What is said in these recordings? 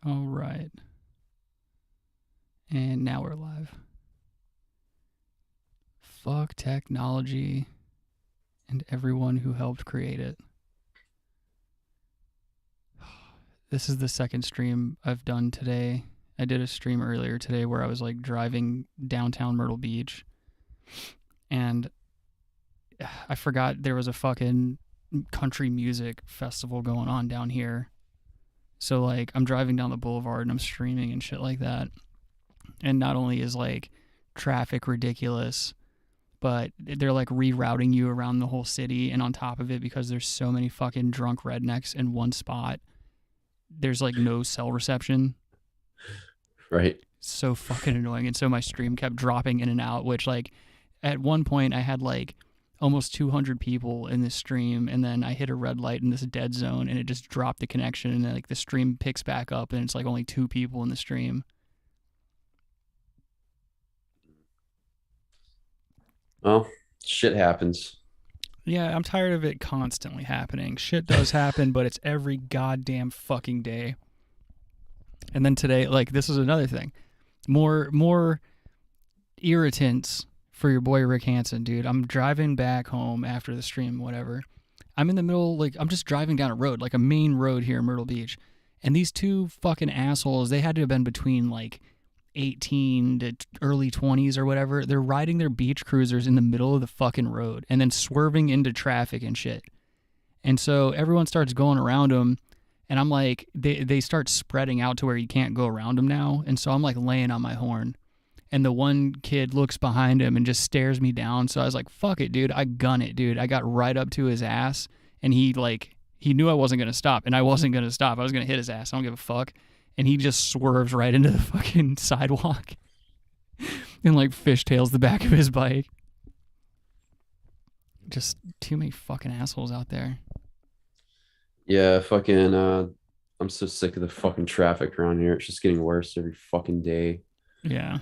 All right. And now we're live. Fuck technology and everyone who helped create it. This is the second stream I've done today. I did a stream earlier today where I was like driving downtown Myrtle Beach, and I forgot there was a fucking country music festival going on down here. So like I'm driving down the boulevard and I'm streaming and shit like that. And not only is like traffic ridiculous, but they're like rerouting you around the whole city, and on top of it, because there's so many fucking drunk rednecks in one spot, there's like no cell reception. Right. So fucking annoying. And so my stream kept dropping in and out, which like at one point I had like almost 200 people in this stream, and then I hit a red light in this dead zone and it just dropped the connection, and then like the stream picks back up and it's like only 2 people in the stream. Well, shit happens. Yeah, I'm tired of it constantly happening. Shit does happen, but it's every goddamn fucking day. And then today, like, this is another thing. More irritants for your boy Rick Hansen, dude. I'm driving back home after the stream, whatever. I'm in the middle, like, I'm just driving down a road, like a main road here in Myrtle Beach. And these two fucking assholes, they had to have been between, like, 18 to early 20s or whatever. They're riding their beach cruisers in the middle of the fucking road and then swerving into traffic and shit. And so everyone starts going around them, and I'm like, they start spreading out to where you can't go around them now. And so I'm like laying on my horn, and the one kid looks behind him and just stares me down. So I was like, fuck it, dude. I gun it, dude. I got right up to his ass, and he knew I wasn't going to stop, and I wasn't going to stop. I was going to hit his ass. I don't give a fuck. And he just swerves right into the fucking sidewalk and like fishtails the back of his bike. Just too many fucking assholes out there. Yeah, fucking I'm so sick of the fucking traffic around here. It's just getting worse every fucking day. Yeah.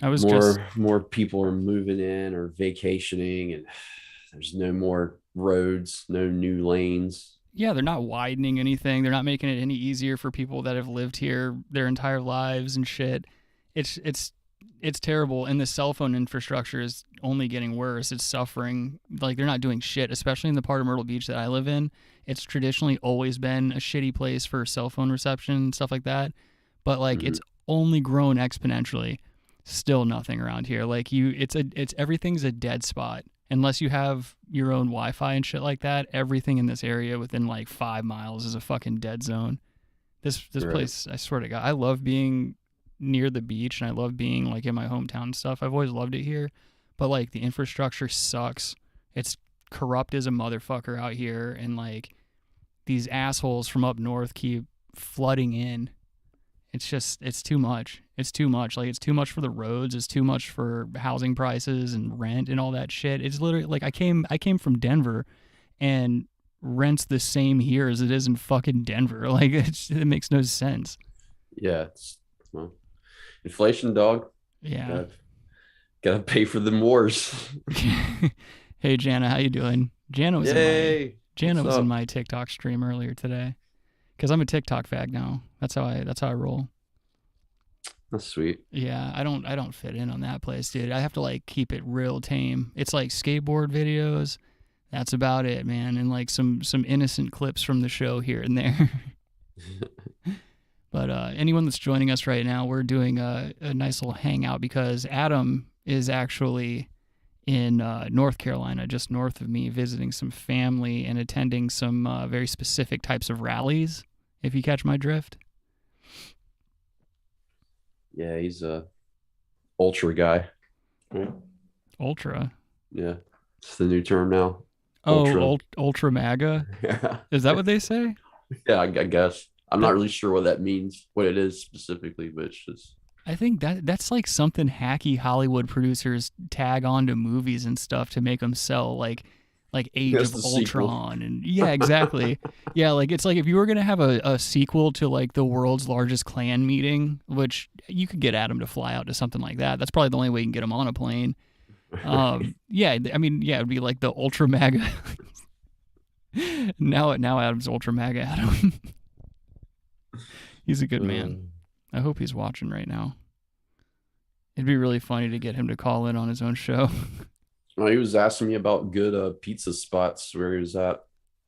I was more people are moving in or vacationing, and there's no more roads, no new lanes. Yeah, they're not widening anything. They're not making it any easier for people that have lived here their entire lives and shit. It's terrible, and the cell phone infrastructure is only getting worse. It's suffering. Like, they're not doing shit, especially in the part of Myrtle Beach that I live in. It's traditionally always been a shitty place for cell phone reception and stuff like that. But like it's only grown exponentially. Still nothing around here. Like it's everything's a dead spot. Unless you have your own Wi-Fi and shit like that, everything in this area within like 5 miles is a fucking dead zone. This right. Place, I swear to God, I love being near the beach, and I love being like in my hometown and stuff. I've always loved it here, but like the infrastructure sucks. It's corrupt as a motherfucker out here, and like these assholes from up north keep flooding in. It's too much. It's too much. Like, it's too much for the roads. It's too much for housing prices and rent and all that shit. It's literally like I came from Denver, and rent's the same here as it is in fucking Denver. Like, it makes no sense. Yeah, well, inflation, dog. Yeah, gotta pay for the wars. Hey Jana, how you doing? Jana was in my TikTok stream earlier today. Because I'm a TikTok fag now. That's how I roll. That's sweet. Yeah, I don't fit in on that place, dude. I have to like keep it real tame. It's like skateboard videos. That's about it, man. And like some innocent clips from the show here and there. But anyone that's joining us right now, we're doing a nice little hangout because Adam is actually in North Carolina, just north of me, visiting some family and attending some very specific types of rallies, if you catch my drift. Yeah, he's a ultra guy. Ultra? Yeah, it's the new term now. Oh, ultra MAGA? Yeah. Is that what they say? Yeah, I guess. I'm not really sure what that means, what it is specifically, but it's just... I think that's like something hacky Hollywood producers tag onto movies and stuff to make them sell, like Age of Ultron sequel. And yeah, exactly. Yeah, like it's like if you were gonna have a sequel to like the world's largest Klan meeting, which you could get Adam to fly out to something like that. That's probably the only way you can get him on a plane. Yeah, I mean, yeah, it'd be like the Ultra MAGA. now Adam's Ultra MAGA Adam. He's a good man. I hope he's watching right now. It'd be really funny to get him to call in on his own show. Well, he was asking me about good pizza spots where he was at.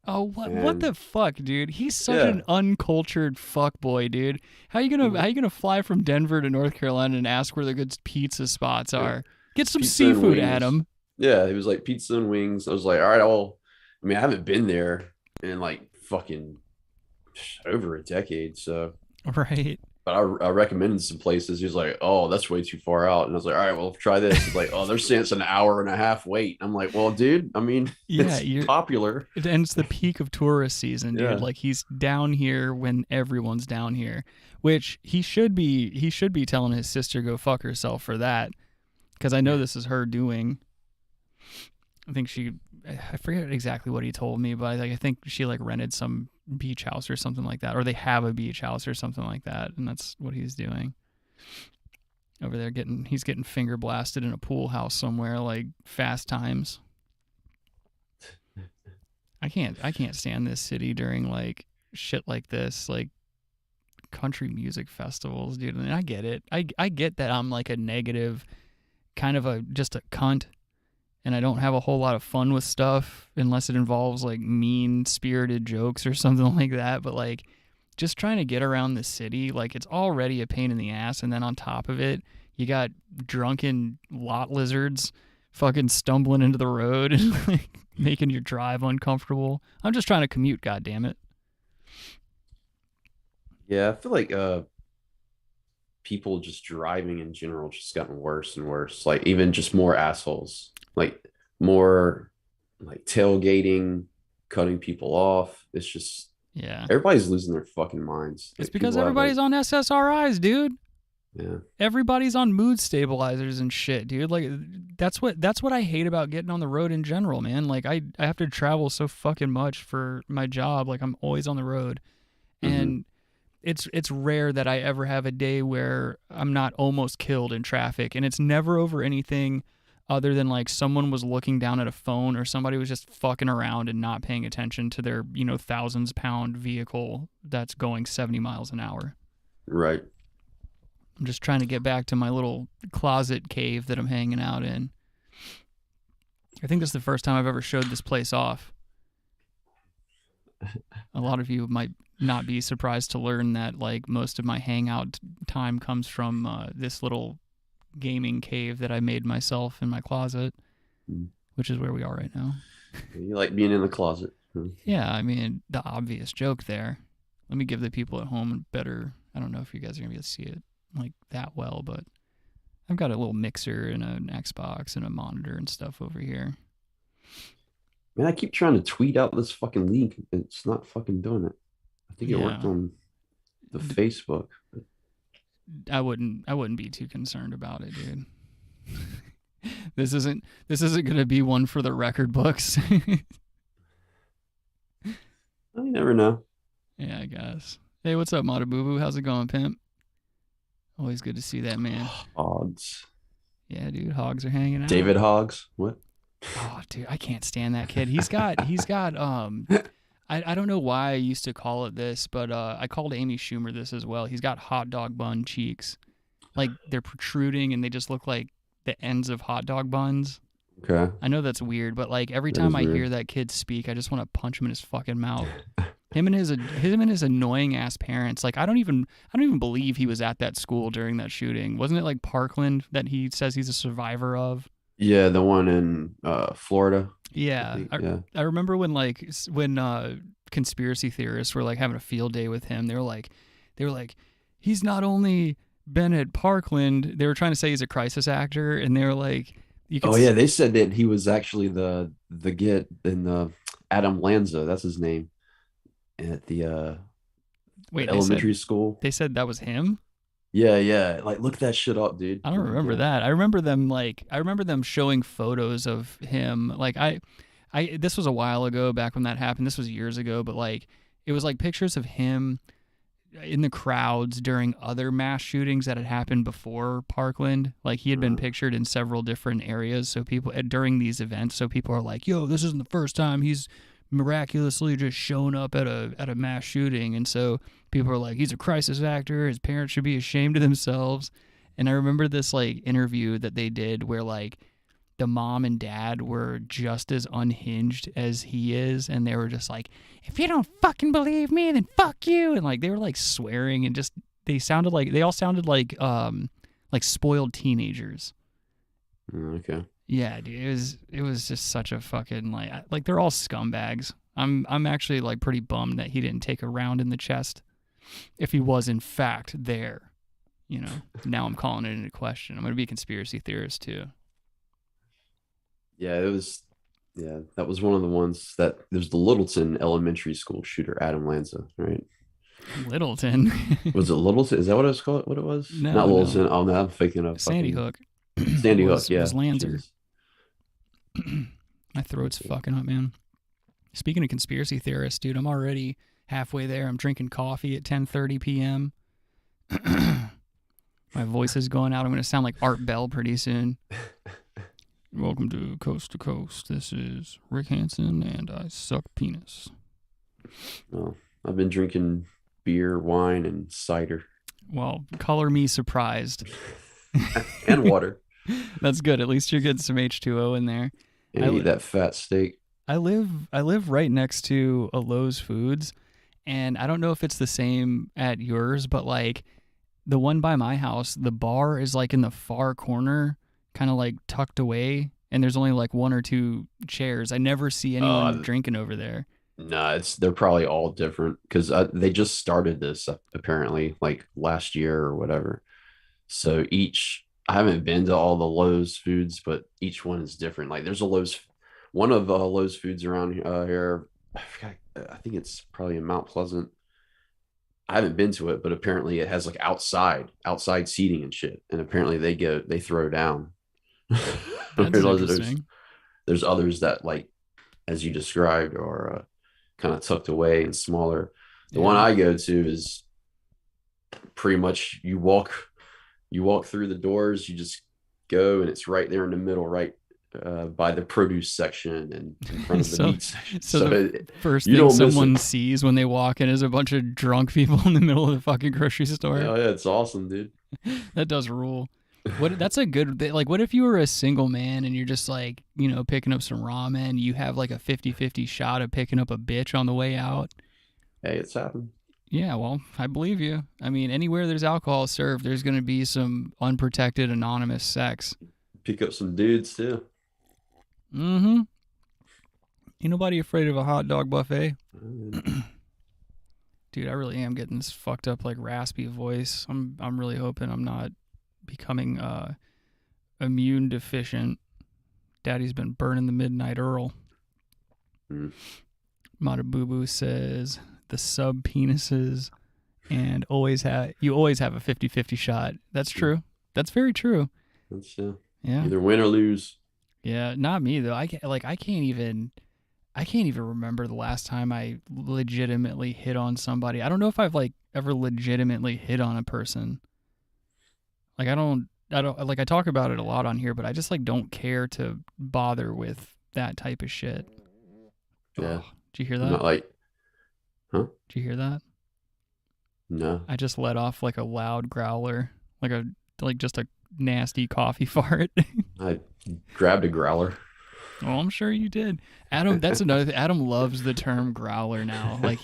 Oh, what the fuck, dude? He's such Yeah. an uncultured fuck boy, dude. How you gonna fly from Denver to North Carolina and ask where the good pizza spots are? Get some Pizza and seafood, wings. Adam. Yeah, he was like pizza and wings. I was like, all right, well, I mean, I haven't been there in like fucking over a decade, so. Right. But I recommended some places. He was like, "Oh, that's way too far out." And I was like, "All right, well, try this." He's like, "Oh, they're saying it's an hour and a half wait." I'm like, "Well, dude, I mean, Yeah, it's popular." And it's the peak of tourist season, dude. Yeah. Like he's down here when everyone's down here, which he should be. He should be telling his sister go fuck herself for that, because I know this is her doing. I think I forget exactly what he told me, but I think she like rented some beach house or something like that, or they have a beach house or something like that, and that's what he's doing over there. He's getting finger blasted in a pool house somewhere, like Fast Times. I can't stand this city during like shit like this, like country music festivals, dude. And I get it. I get that I'm like a negative, kind of just a cunt. And I don't have a whole lot of fun with stuff unless it involves like mean-spirited jokes or something like that. But like just trying to get around the city, like it's already a pain in the ass. And then on top of it, you got drunken lot lizards fucking stumbling into the road and like making your drive uncomfortable. I'm just trying to commute, goddammit. Yeah, I feel like people just driving in general just gotten worse and worse. Like even just more assholes. Like more like tailgating, cutting people off. It's just everybody's losing their fucking minds. It's like, because everybody's on SSRIs, dude. Yeah. Everybody's on mood stabilizers and shit, dude. Like that's what I hate about getting on the road in general, man. Like I have to travel so fucking much for my job. Like I'm always on the road. And it's rare that I ever have a day where I'm not almost killed in traffic, and it's never over anything other than like someone was looking down at a phone or somebody was just fucking around and not paying attention to their, thousands pound vehicle that's going 70 miles an hour. Right. I'm just trying to get back to my little closet cave that I'm hanging out in. I think this is the first time I've ever showed this place off. A lot of you might not be surprised to learn that like most of my hangout time comes from this little gaming cave that I made myself in my closet, which is where we are right now. You like being in the closet. Yeah, I mean, the obvious joke there. Let me give the people at home a better, I don't know if you guys are going to be able to see it like that well, but I've got a little mixer and an Xbox and a monitor and stuff over here. Man, I keep trying to tweet out this fucking link. It's not fucking doing it. I think it worked on the Facebook. I wouldn't be too concerned about it, dude. This isn't going to be one for the record books. You never know. Yeah, I guess. Hey, what's up, Matabubu? How's it going, pimp? Always good to see that, man. Hogs. Yeah, dude, hogs are hanging out. David Hogs. What? Oh, dude, I can't stand that kid. He's got I don't know why I used to call it this, but I called Amy Schumer this as well. He's got hot dog bun cheeks. Like they're protruding and they just look like the ends of hot dog buns. Okay. I know that's weird, but like every time I hear that kid speak, I just want to punch him in his fucking mouth. Him and his annoying ass parents. Like I don't even believe he was at that school during that shooting. Wasn't it like Parkland that he says he's a survivor of? Yeah, the one in Florida. Yeah. I remember when conspiracy theorists were like having a field day with him. They were like, he's not only been at Parkland. They were trying to say he's a crisis actor, and they were like, they said that he was actually the get in the Adam Lanza. That's his name. At the elementary school. They said that was him? Yeah. Like, look that shit up, dude. I don't remember that. I remember them showing photos of him. Like this was a while ago, back when that happened. This was years ago, but like it was like pictures of him in the crowds during other mass shootings that had happened before Parkland. Like he had been pictured in several different areas. So people during these events, so people are like, yo, this isn't the first time he's miraculously just shown up at a mass shooting. And so people are like, he's a crisis actor. His parents should be ashamed of themselves. And I remember this like interview that they did where like the mom and dad were just as unhinged as he is. And they were just like, if you don't fucking believe me, then fuck you. And like, they were like swearing and just, they all sounded like spoiled teenagers. Okay. Yeah, dude, it was just such a fucking like they're all scumbags. I'm actually like pretty bummed that he didn't take a round in the chest if he was in fact there. You know, now I'm calling it into question. I'm gonna be a conspiracy theorist too. Yeah, that was one of the ones that there's the Littleton Elementary School shooter, Adam Lanza, right? Littleton. Was it Littleton? Is that what it was called? What it was? No, not Littleton. Oh no, I'm faking up. Sandy Hook. Sandy Hook, yeah. Was Lanza. My throat's fucking up, man. Speaking of conspiracy theorists, dude, I'm already halfway there. I'm drinking coffee at 10:30 p.m. My voice is going out. I'm going to sound like Art Bell pretty soon. Welcome to Coast to Coast. This is Rick Hansen, and I suck penis. Well, I've been drinking beer, wine, and cider. Well, color me surprised. And water. That's good. At least you're getting some H2O in there. And eat that fat steak. I live right next to a Lowe's Foods, and I don't know if it's the same at yours, but like the one by my house, the bar is like in the far corner, kind of like tucked away, and there's only like one or two chairs. I never see anyone drinking over there. No, they're probably all different because they just started this apparently like last year or whatever. So I haven't been to all the Lowe's Foods, but each one is different. Like there's one of Lowe's Foods around here. I think it's probably in Mount Pleasant. I haven't been to it, but apparently it has like outside seating and shit. And apparently they throw down. That's interesting. There's others that like, as you described, are kind of tucked away and smaller. The one I go to is pretty much you walk through the doors, you just go, and it's right there in the middle, right by the produce section and in front of the meat section. So the first thing someone sees when they walk in is a bunch of drunk people in the middle of the fucking grocery store. Oh yeah, it's awesome, dude. That does rule. That's a good, like, what if you were a single man and you're just like, you know, picking up some ramen, you have like a 50-50 shot of picking up a bitch on the way out? Hey, it's happened. Yeah, well, I believe you. I mean, anywhere there's alcohol served, there's going to be some unprotected, anonymous sex. Pick up some dudes, too. Mm-hmm. Ain't nobody afraid of a hot dog buffet. Dude, I really am getting this fucked up, like, raspy voice. I'm really hoping I'm not becoming immune deficient. Daddy's been burning the Midnight Earl. Matabubu says the sub penises and you always have a 50-50 shot. That's true. That's very true. That's yeah. Either win or lose. Yeah, not me though. I can't even remember the last time I legitimately hit on somebody. I don't know if I've like ever legitimately hit on a person. Like I don't like, I talk about it a lot on here, but I just like don't care to bother with that type of shit. Yeah. Did you hear that? Not like, huh? Did you hear that? No. I just let off like a loud growler, like just a nasty coffee fart. I grabbed a growler. Oh, I'm sure you did. Adam, that's another thing. Adam loves the term growler now. Like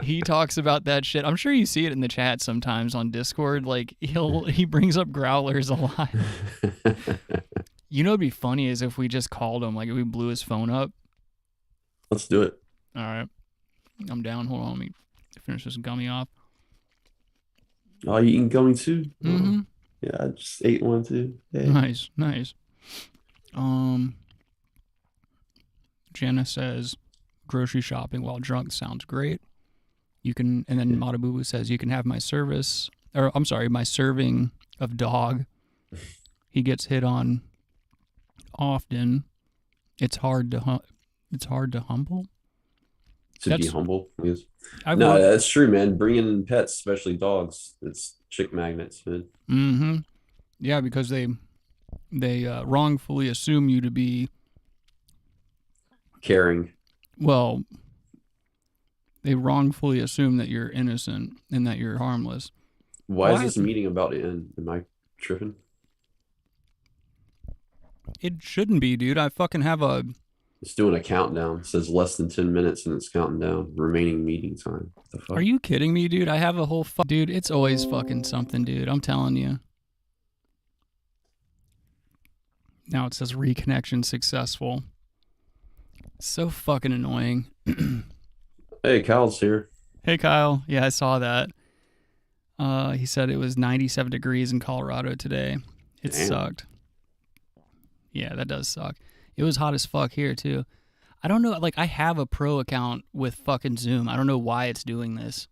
he talks about that shit. I'm sure you see it in the chat sometimes on Discord. Like he brings up growlers a lot. You know what'd be funny is if we just called him, like if we blew his phone up. Let's do it. All right. I'm down. Hold on, let me finish this gummy off. Oh, you eating gummy too? Mm-hmm. Yeah, I just ate one too. Hey. Nice. Jenna says, grocery shopping while drunk sounds great. You can, and then Matabubu says, you can have my serving of dog. He gets hit on often. It's hard to humble. Be humble. Yes. That's true, man. Bringing in pets, especially dogs, it's chick magnets, man. Mm-hmm. Yeah, because they wrongfully assume you to be caring. Well, they wrongfully assume that you're innocent and that you're harmless. Why is this meeting about to end? Am I tripping? It shouldn't be, dude. I fucking have a... It's doing a countdown. It says less than 10 minutes and it's counting down. Remaining meeting time. What the fuck? Are you kidding me, dude? I have a whole... Dude, it's always fucking something, dude. I'm telling you. Now it says reconnection successful. So fucking annoying. Hey, Kyle's here. Hey, Kyle. Yeah, I saw that. He said it was 97 degrees in Colorado today. It sucked. Yeah, that does suck. It was hot as fuck here, too. I don't know. Like, I have a pro account with fucking Zoom. I don't know why it's doing this.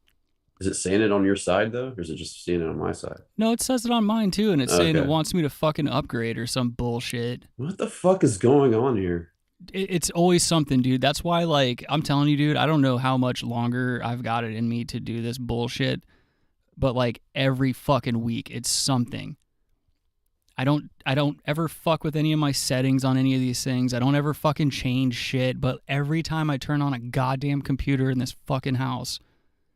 Is it saying it on your side, though? Or is it just saying it on my side? No, it says it on mine, too. And it's saying it wants me to fucking upgrade or some bullshit. What the fuck is going on here? It's always something, dude. That's why, like, I'm telling you, dude, I don't know how much longer I've got it in me to do this bullshit. But, like, every fucking week, it's something. I don't ever fuck with any of my settings on any of these things. I don't ever fucking change shit. But every time I turn on a goddamn computer in this fucking house,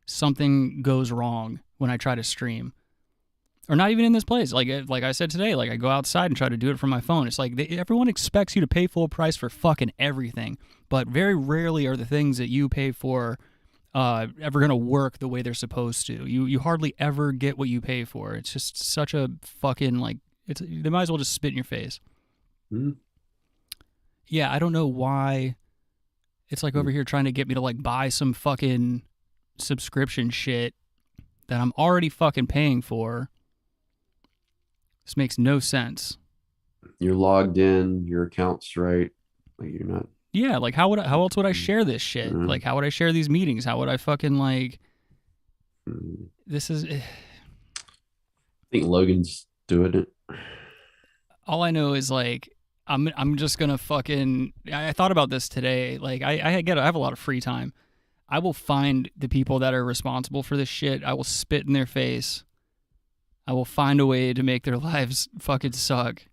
something goes wrong when I try to stream. Or not even in this place. Like I said today, like I go outside and try to do it from my phone. It's like everyone expects you to pay full price for fucking everything. But very rarely are the things that you pay for ever going to work the way they're supposed to. You hardly ever get what you pay for. It's just such a fucking, like, they might as well just spit in your face. Mm-hmm. Yeah, I don't know why it's like over here trying to get me to like buy some fucking subscription shit that I'm already fucking paying for. This makes no sense. You're logged in, your account's right. Like you're not. Yeah, like how else would I share this shit? Mm-hmm. Like how would I share these meetings? How would I fucking like this is I think Logan's doing it. All I know is like I'm just gonna fucking I thought about this today. Like I have a lot of free time. I will find the people that are responsible for this shit. I will spit in their face. I will find a way to make their lives fucking suck.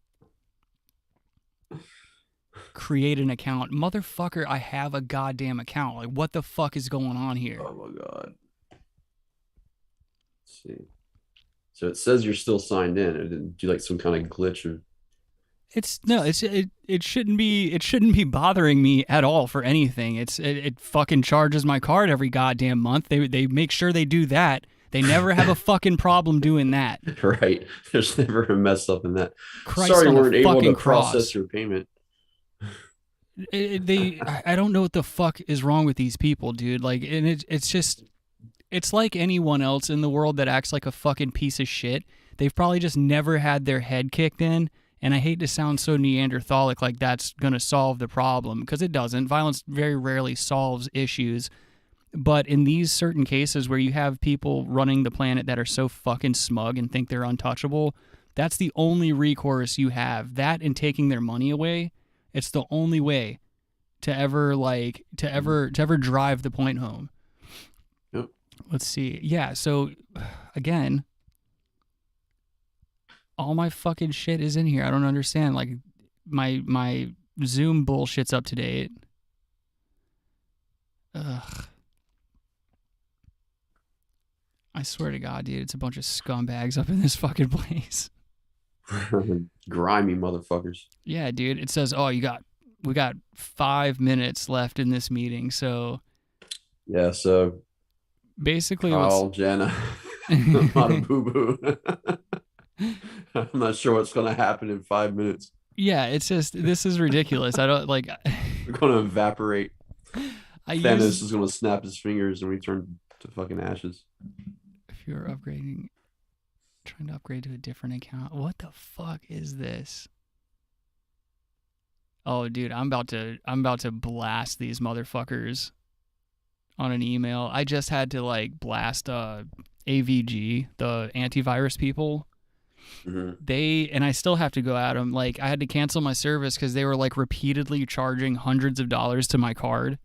Create an account. Motherfucker, I have a goddamn account. Like, what the fuck is going on here? Oh my god. Let's see. So it says you're still signed in. Or did you like some kind of glitch of... It shouldn't be bothering me at all for anything. It fucking charges my card every goddamn month. They make sure they do that. They never have a fucking problem doing that. Right. There's never a mess up in that. Christ, sorry, we weren't able to process your payment. I don't know what the fuck is wrong with these people, dude. Like, and it's like anyone else in the world that acts like a fucking piece of shit. They've probably just never had their head kicked in. And I hate to sound so Neanderthalic like that's going to solve the problem, because it doesn't. Violence very rarely solves issues. But in these certain cases where you have people running the planet that are so fucking smug and think they're untouchable, that's the only recourse you have. That and taking their money away, it's the only way to ever drive the point home. Yep. Let's see. Yeah, so again, all my fucking shit is in here. I don't understand. Like my Zoom bullshit's up to date. Ugh. I swear to God, dude, it's a bunch of scumbags up in this fucking place. Grimy motherfuckers. Yeah, dude. It says, "Oh, we got 5 minutes left in this meeting." So yeah, so basically, Kyle, Jenna, not a boo boo. I'm not sure what's going to happen in 5 minutes. Yeah, it's just this is ridiculous. I don't like. We're going to evaporate. Thanos is going to snap his fingers and we turn to fucking ashes. If you're trying to upgrade to a different account, what the fuck is this? Oh, dude, I'm about to blast these motherfuckers on an email. I just had to like blast AVG, the antivirus people. Mm-hmm. And I still have to go at them. Like, I had to cancel my service because they were like repeatedly charging hundreds of dollars to my card,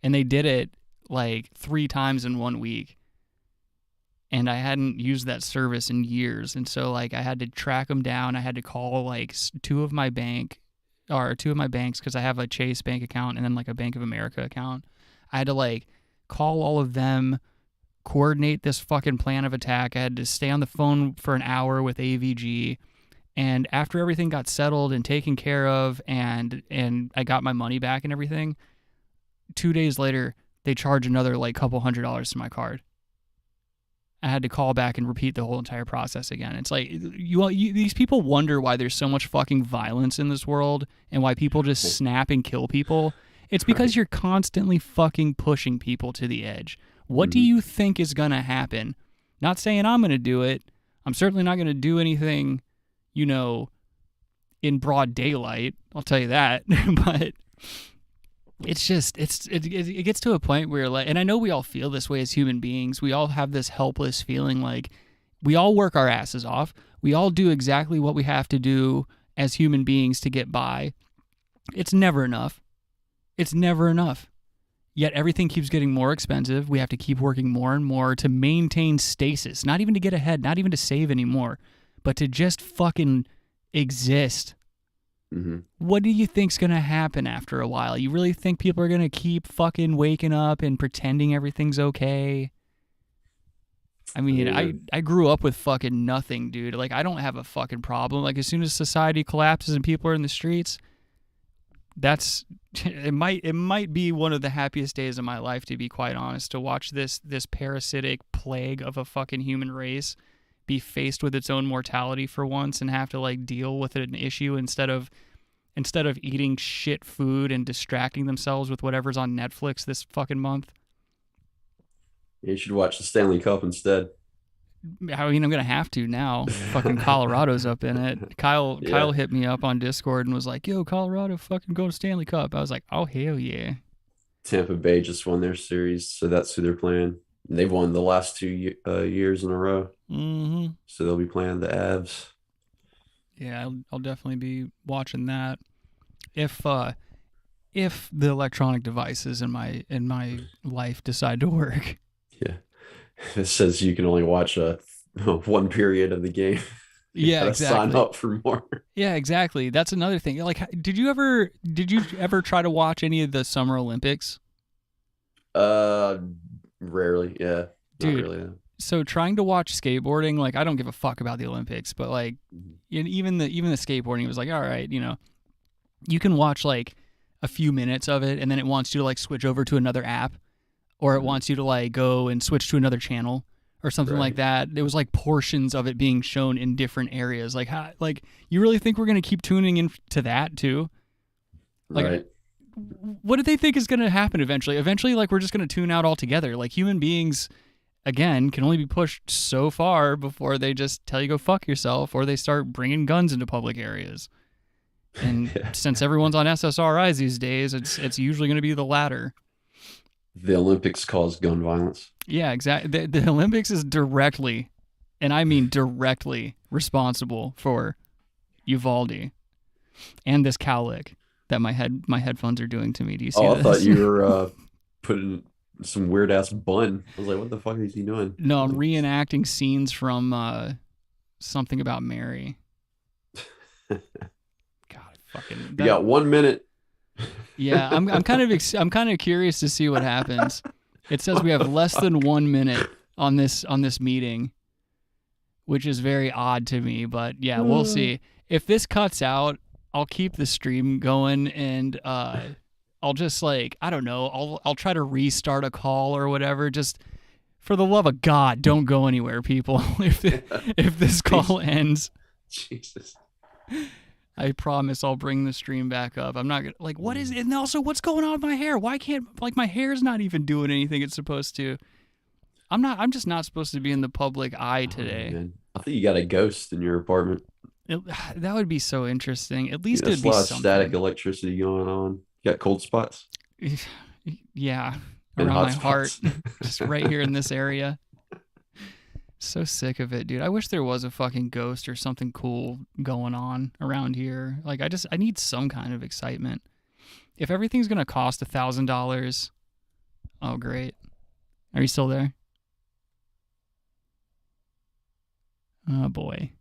and they did it like 3 times in 1 week. And I hadn't used that service in years, and so like I had to track them down. I had to call like 2 of my bank or two of my banks, because I have a Chase bank account and then like a Bank of America account. I had to like call all of them, coordinate this fucking plan of attack. I had to stay on the phone for an hour with AVG. And after everything got settled and taken care of and I got my money back and everything, 2 days later, they charged another like couple $100 to my card. I had to call back and repeat the whole entire process again. It's like, these people wonder why there's so much fucking violence in this world and why people just snap and kill people. It's because you're constantly fucking pushing people to the edge. What do you think is going to happen? Not saying I'm going to do it. I'm certainly not going to do anything, in broad daylight. I'll tell you that. But it's just, it gets to a point where, like, and I know we all feel this way as human beings. We all have this helpless feeling like we all work our asses off. We all do exactly what we have to do as human beings to get by. It's never enough. It's never enough. Yet everything keeps getting more expensive. We have to keep working more and more to maintain stasis, not even to get ahead, not even to save anymore, but to just fucking exist. What do you think's going to happen after a while? You really think people are going to keep fucking waking up and pretending everything's okay? I mean, I grew up with fucking nothing, dude. Like, I don't have a fucking problem. Like, as soon as society collapses and people are in the streets, it might be one of the happiest days of my life, to be quite honest, to watch this parasitic plague of a fucking human race be faced with its own mortality for once and have to like deal with an issue instead of eating shit food and distracting themselves with whatever's on Netflix this fucking month. You should watch the Stanley Cup instead. I mean, I'm gonna have to now. Fucking Colorado's up in it. Kyle hit me up on Discord and was like, "Yo, Colorado, fucking go to Stanley Cup." I was like, "Oh hell yeah!" Tampa Bay just won their series, so that's who they're playing. They've won the last 2 years in a row. So they'll be playing the Avs. Yeah, I'll definitely be watching that. If the electronic devices in my life decide to work. Yeah. It says you can only watch one period of the game. Yeah, exactly. Sign up for more. Yeah, exactly. That's another thing. Like, did you ever try to watch any of the Summer Olympics? Rarely, yeah. Dude, not really, yeah. So trying to watch skateboarding, like, I don't give a fuck about the Olympics, but like, even the skateboarding was like, all right, you can watch like a few minutes of it, and then it wants you to like switch over to another app, or it wants you to like go and switch to another channel or something like that. There was like portions of it being shown in different areas. Like, you really think we're gonna keep tuning into that too? Like, what do they think is gonna happen eventually? Eventually, like, we're just gonna tune out altogether. Like, human beings, again, can only be pushed so far before they just tell you go fuck yourself, or they start bringing guns into public areas. And since everyone's on SSRIs these days, it's usually going to be the latter. The Olympics cause gun violence. Yeah, exactly. The Olympics is directly, and I mean directly, responsible for Uvalde and this cowlick that my headphones are doing to me. Do you see this? I thought you were putting some weird ass bun. I was like, what the fuck is he doing? No, I'm reenacting scenes from Something About Mary. God, fucking. You got 1 minute. Yeah, I'm kind of curious to see what happens. It says we have less than 1 minute on this meeting, which is very odd to me. But yeah, we'll see. If this cuts out, I'll keep the stream going, and I'll just like, I don't know, I'll try to restart a call or whatever. Just for the love of God, don't go anywhere, people. If this call ends, Jesus. I promise I'll bring the stream back up. I'm not gonna, like, what is it? And also, what's going on with my hair? Why can't, like, my hair's not even doing anything it's supposed to. I'm just not supposed to be in the public eye today. Man. I think you got a ghost in your apartment. That would be so interesting. At least it'd be a lot something. Of static electricity going on. You got cold spots? Yeah. And around my spots. Heart. Just right here in this area. So sick of it, dude. I wish there was a fucking ghost or something cool going on around here. Like, I need some kind of excitement. If everything's going to cost $1,000, oh, great. Are you still there? Oh, boy.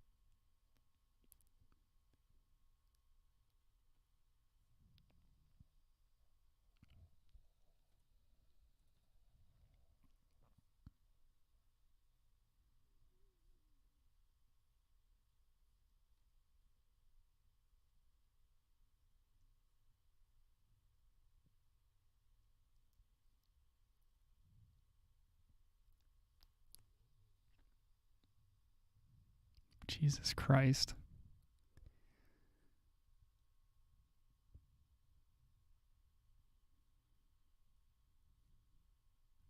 Jesus Christ.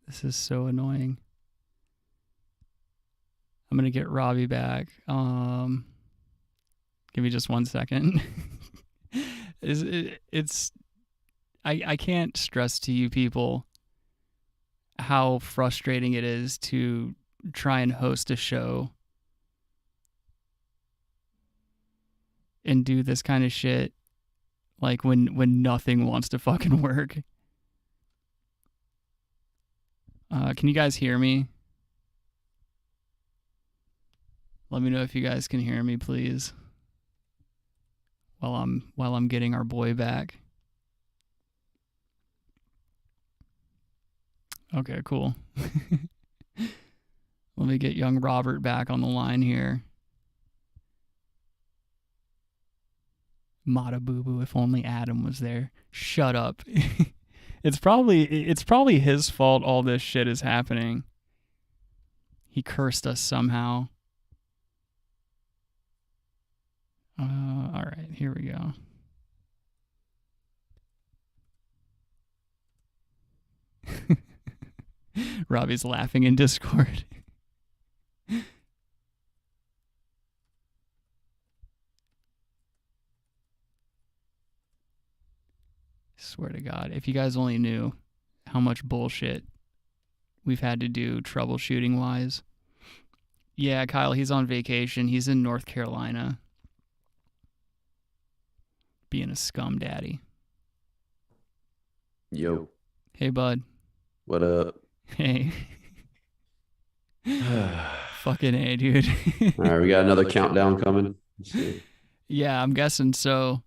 This is so annoying. I'm going to get Robbie back. Give me just 1 second. I can't stress to you people how frustrating it is to try and host a show and do this kind of shit, like when nothing wants to fucking work. Can you guys hear me? Let me know if you guys can hear me, please. While I'm getting our boy back. Okay, cool. Let me get young Robert back on the line here. Mata Boo Boo, if only Adam was there. Shut up. It's probably his fault all this shit is happening. He cursed us somehow. All right, here we go. Robbie's laughing in Discord. Swear to God, if you guys only knew how much bullshit we've had to do troubleshooting wise. Yeah, Kyle, he's on vacation. He's in North Carolina. Being a scum daddy. Yo. Hey, bud. What up? Hey. Fucking A, dude. All right, we got another countdown coming. Yeah, I'm guessing so.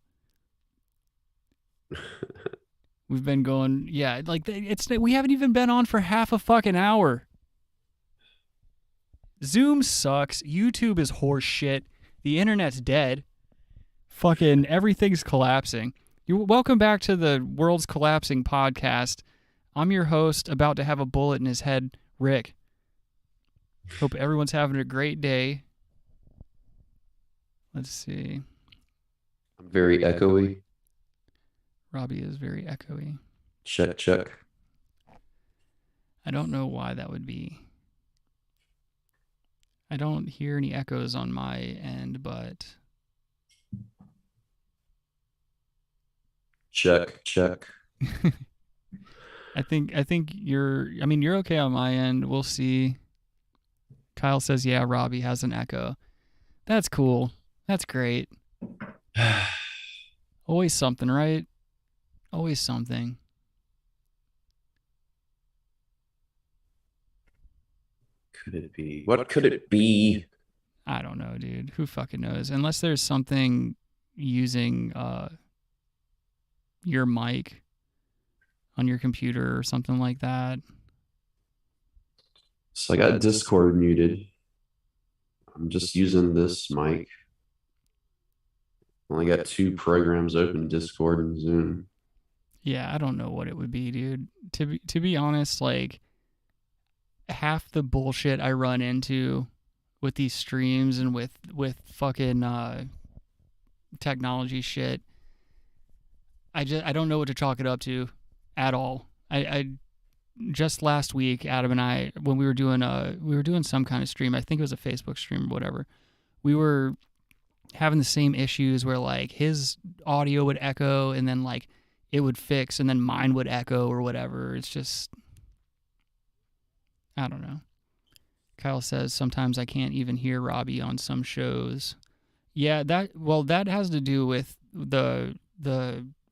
We've been going, yeah, like we haven't even been on for half a fucking hour. Zoom sucks. YouTube is horse shit. The internet's dead. Fucking everything's collapsing. Welcome back to the World's Collapsing podcast. I'm your host, about to have a bullet in his head, Rick. Hope everyone's having a great day. Let's see. I'm very echoey. Robbie is very echoey. Check. I don't know why that would be. I don't hear any echoes on my end, but... Check. I think you're okay on my end. We'll see. Kyle says, yeah, Robbie has an echo. That's cool. That's great. Always something, right? Always something. Could it be? What could it be? I don't know, dude. Who fucking knows? Unless there's something using your mic on your computer or something like that. So I got Discord muted. I'm just using this mic. Only got 2 programs open, Discord and Zoom. Yeah, I don't know what it would be, dude. To be honest, like half the bullshit I run into with these streams and with fucking technology shit, I don't know what to chalk it up to at all. I just last week, Adam and I, when we were doing some kind of stream, I think it was a Facebook stream or whatever, we were having the same issues where like his audio would echo and then like it would fix and then mine would echo or whatever. It's just, I don't know. Kyle says sometimes I can't even hear Robbie on some shows. Yeah, that has to do with the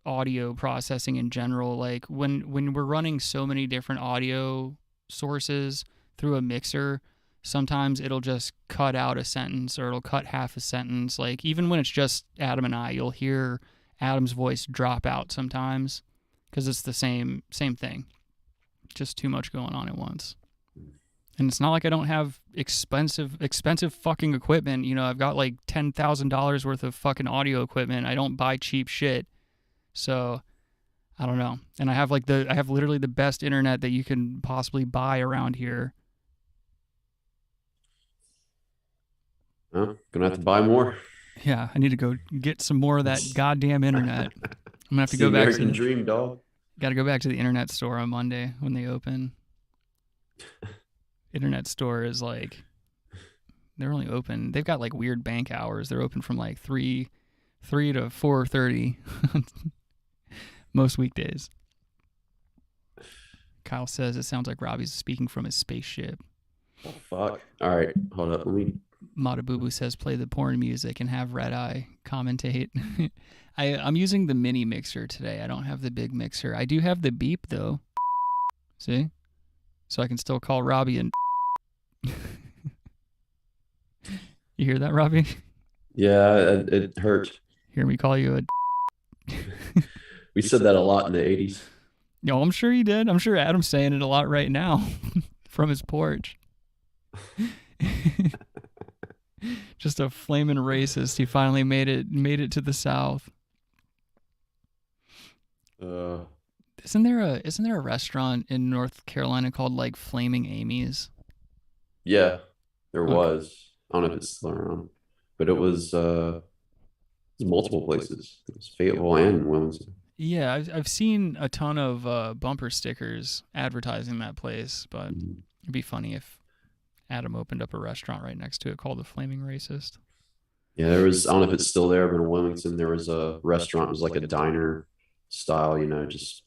audio processing in general. Like when we're running so many different audio sources through a mixer, sometimes it'll just cut out a sentence or it'll cut half a sentence. Like even when it's just Adam and I, you'll hear Adam's voice drop out sometimes because it's the same thing. Just too much going on at once. And it's not like I don't have expensive fucking equipment. You know, I've got like $10,000 worth of fucking audio equipment. I don't buy cheap shit. So I don't know. And I have literally the best internet that you can possibly buy around here. Well, gonna have to buy more. Yeah, I need to go get some more of that goddamn internet. I'm gonna have to go the back American to dream, dog. Got to go back to the internet store on Monday when they open. Internet store is like, they're only open. They've got like weird bank hours. They're open from like 3 to 4:30 most weekdays. Kyle says it sounds like Robbie's speaking from his spaceship. Oh, fuck. All right, hold up. Let me. Matabubu says play the porn music and have Red Eye commentate. I'm using the mini mixer today. I don't have the big mixer. I do have the beep though. See? So I can still call Robbie and you hear that, Robbie? Yeah, it hurt. Hear me call you a We said that a lot in the 80s. No, I'm sure he did. I'm sure Adam's saying it a lot right now from his porch. Just a flaming racist. He finally made it to the South. Isn't there a restaurant in North Carolina called like Flaming Amy's? Yeah, there was. I don't know if it's still around, but it was multiple places. It was Fayetteville and Wilmington. Yeah, I've seen a ton of bumper stickers advertising that place, but it'd be funny if Adam opened up a restaurant right next to it called the Flaming Racist. Yeah, there was, I don't know if it's still there, but in Wilmington, there was a restaurant. It was like a diner style, just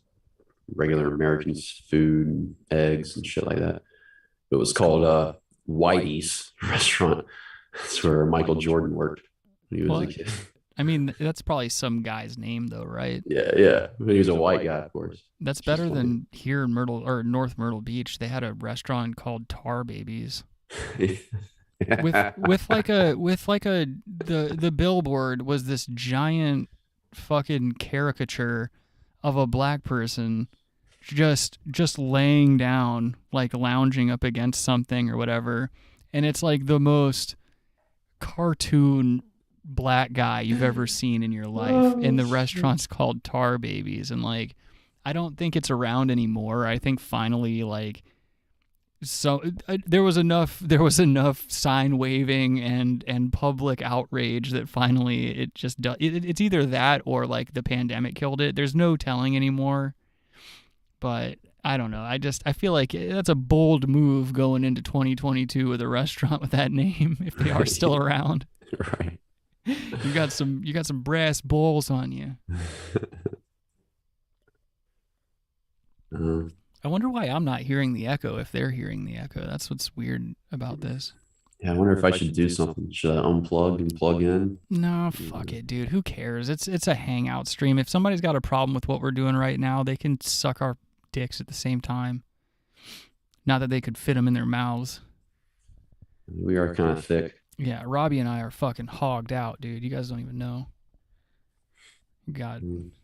regular American food, and eggs and shit like that. It was called Whitey's Restaurant. That's where Michael Jordan worked when he was a kid. I mean, that's probably some guy's name, though, right? Yeah. He was a white guy, of course. That's better than here in North Myrtle Beach. They had a restaurant called Tar Babies. with the billboard was this giant fucking caricature of a black person just laying down, like lounging up against something or whatever, and it's like the most cartoon black guy you've ever seen in your life. And the restaurant's called Tar Babies, and like I don't think it's around anymore. I think finally like there was enough sign waving and public outrage that finally it just it's either that or like the pandemic killed it. There's no telling anymore. But I don't know. I feel like that's a bold move going into 2022 with a restaurant with that name if they are still around. Right. You got some brass balls on you. I wonder why I'm not hearing the echo if they're hearing the echo. That's what's weird about this. Yeah, I wonder if I should do something. Should I unplug and plug in? No, fuck it, dude. Who cares? It's a hangout stream. If somebody's got a problem with what we're doing right now, they can suck our dicks at the same time. Not that they could fit them in their mouths. We are kind of thick. Yeah, Robbie and I are fucking hogged out, dude. You guys don't even know. God.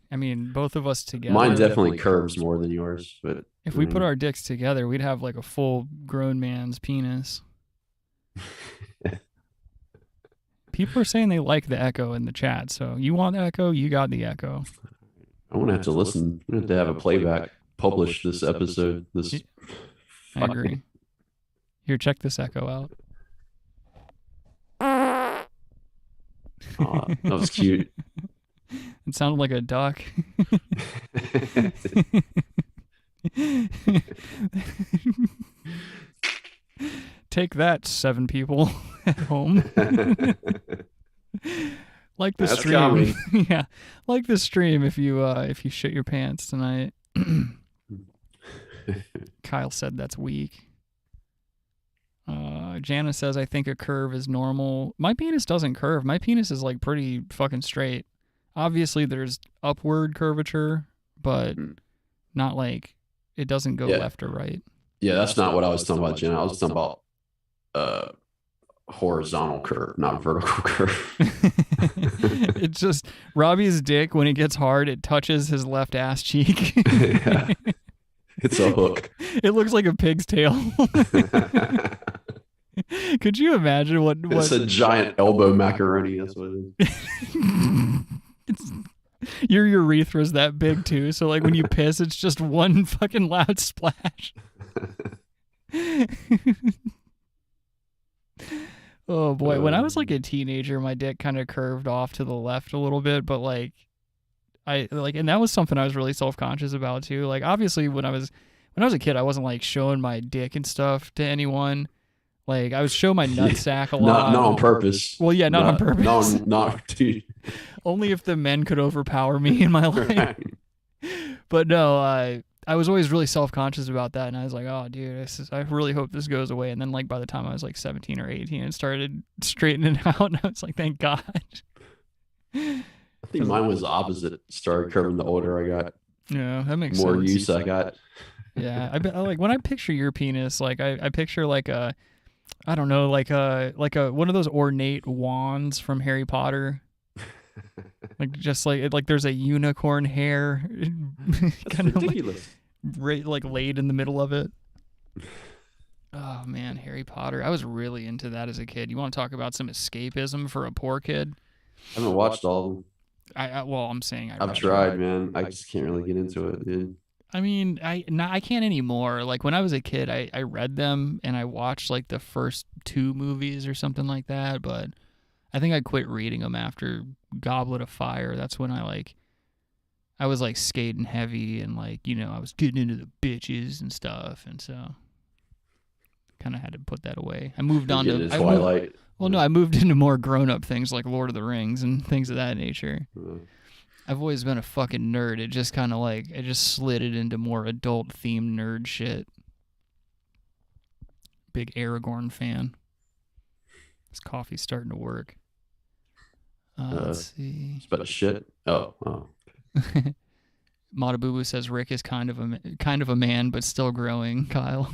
I mean, both of us together. Mine definitely curves more than yours, but if we put our dicks together, we'd have like a full grown man's penis. People are saying they like the echo in the chat, so you want the echo, you got the echo. I want to have to listen. I'm going to have a playback publish this episode. I agree. Here, check this echo out. Oh, that was cute. It sounded like a duck. Take that, 7 people at home. Like the stream. Yeah. Like the stream if you shit your pants tonight. Kyle said that's weak. Jana says I think a curve is normal. My penis doesn't curve. My penis is like pretty fucking straight. Obviously there's upward curvature, but not like it doesn't go left or right. Yeah, that's not what I was talking about, Jana. I was talking about horizontal curve, not vertical curve. It's just Robbie's dick when it gets hard, it touches his left ass cheek. Yeah. It's a hook. It looks like a pig's tail. Could you imagine what it's a giant elbow macaroni, that's what it is. Your urethra's that big too, so like when you piss it's just one fucking loud splash. Oh boy, when I was like a teenager, my dick kind of curved off to the left a little bit, but like and that was something I was really self-conscious about too. Like obviously when I was a kid, I wasn't like showing my dick and stuff to anyone. Like I would show my nutsack a lot. Not on purpose. Well, yeah, not on purpose. No, not dude. Only if the men could overpower me in my life. Right. But no, I was always really self-conscious about that, and I was like, oh, dude, I really hope this goes away. And then like by the time I was like 17 or 18, it started straightening out, and I was like, thank God. I think mine was the opposite. It started curving the older I got. Yeah, that makes more sense. use I got. Yeah, I like when I picture your penis, like I picture like a, I don't know, like a one of those ornate wands from Harry Potter. Like just like there's a unicorn hair kind of ridiculous. Like laid in the middle of it. Oh man, Harry Potter. I was really into that as a kid. You want to talk about some escapism for a poor kid? I haven't watched all of them. I'm saying I've tried, man. I just can't really get into it, dude. I mean, I can't anymore. Like when I was a kid, I read them and I watched like the first 2 movies or something like that, but I think I quit reading them after Goblet of Fire. That's when I was like skating heavy and like, you know, I was getting into the bitches and stuff, and so kind of had to put that away. I moved on to Twilight. I moved into more grown-up things like Lord of the Rings and things of that nature. I've always been a fucking nerd. It just kind of like, it just slid it into more adult-themed nerd shit. Big Aragorn fan. This coffee's starting to work. Let's see. It's about shit. Oh. Matabubu says Rick is kind of a man, but still growing. Kyle.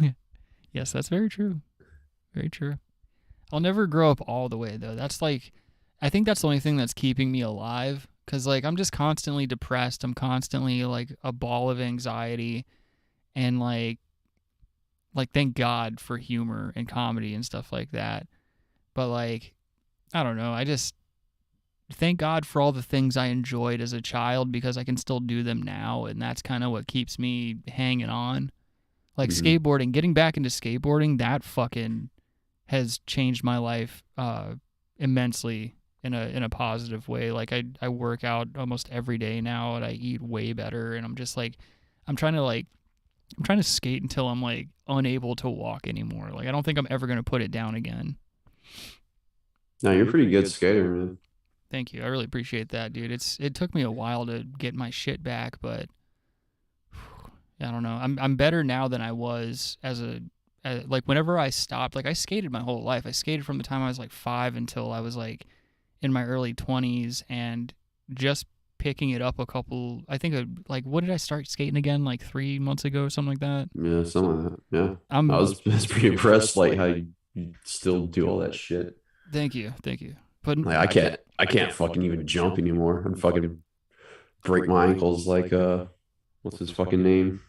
Yes, that's very true. Very true. I'll never grow up all the way though. That's like, I think that's the only thing that's keeping me alive. Cause like I'm just constantly depressed. I'm constantly like a ball of anxiety, and like thank God for humor and comedy and stuff like that. But like, I don't know. I just thank God for all the things I enjoyed as a child because I can still do them now. And that's kind of what keeps me hanging on. Like skateboarding, getting back into skateboarding, that fucking has changed my life immensely in a positive way. Like I work out almost every day now, and I eat way better, and I'm just like I'm trying to skate until I'm like unable to walk anymore. Like I don't think I'm ever going to put it down again. No, you're a pretty good skater, man. Thank you. I really appreciate that, dude. It took me a while to get my shit back, but I don't know. I'm better now than I was like whenever I stopped. Like I skated my whole life. I skated from the time I was like 5 until I was like in my early 20s, and just picking it up I think like, what did I start skating again? Like 3 months ago or something like that? Yeah, something like that. Yeah. I was pretty impressed, like how you still do all that shit. Thank you. But like, I can't fucking even jump anymore. I'm fucking break my ankles like, what's his fucking name?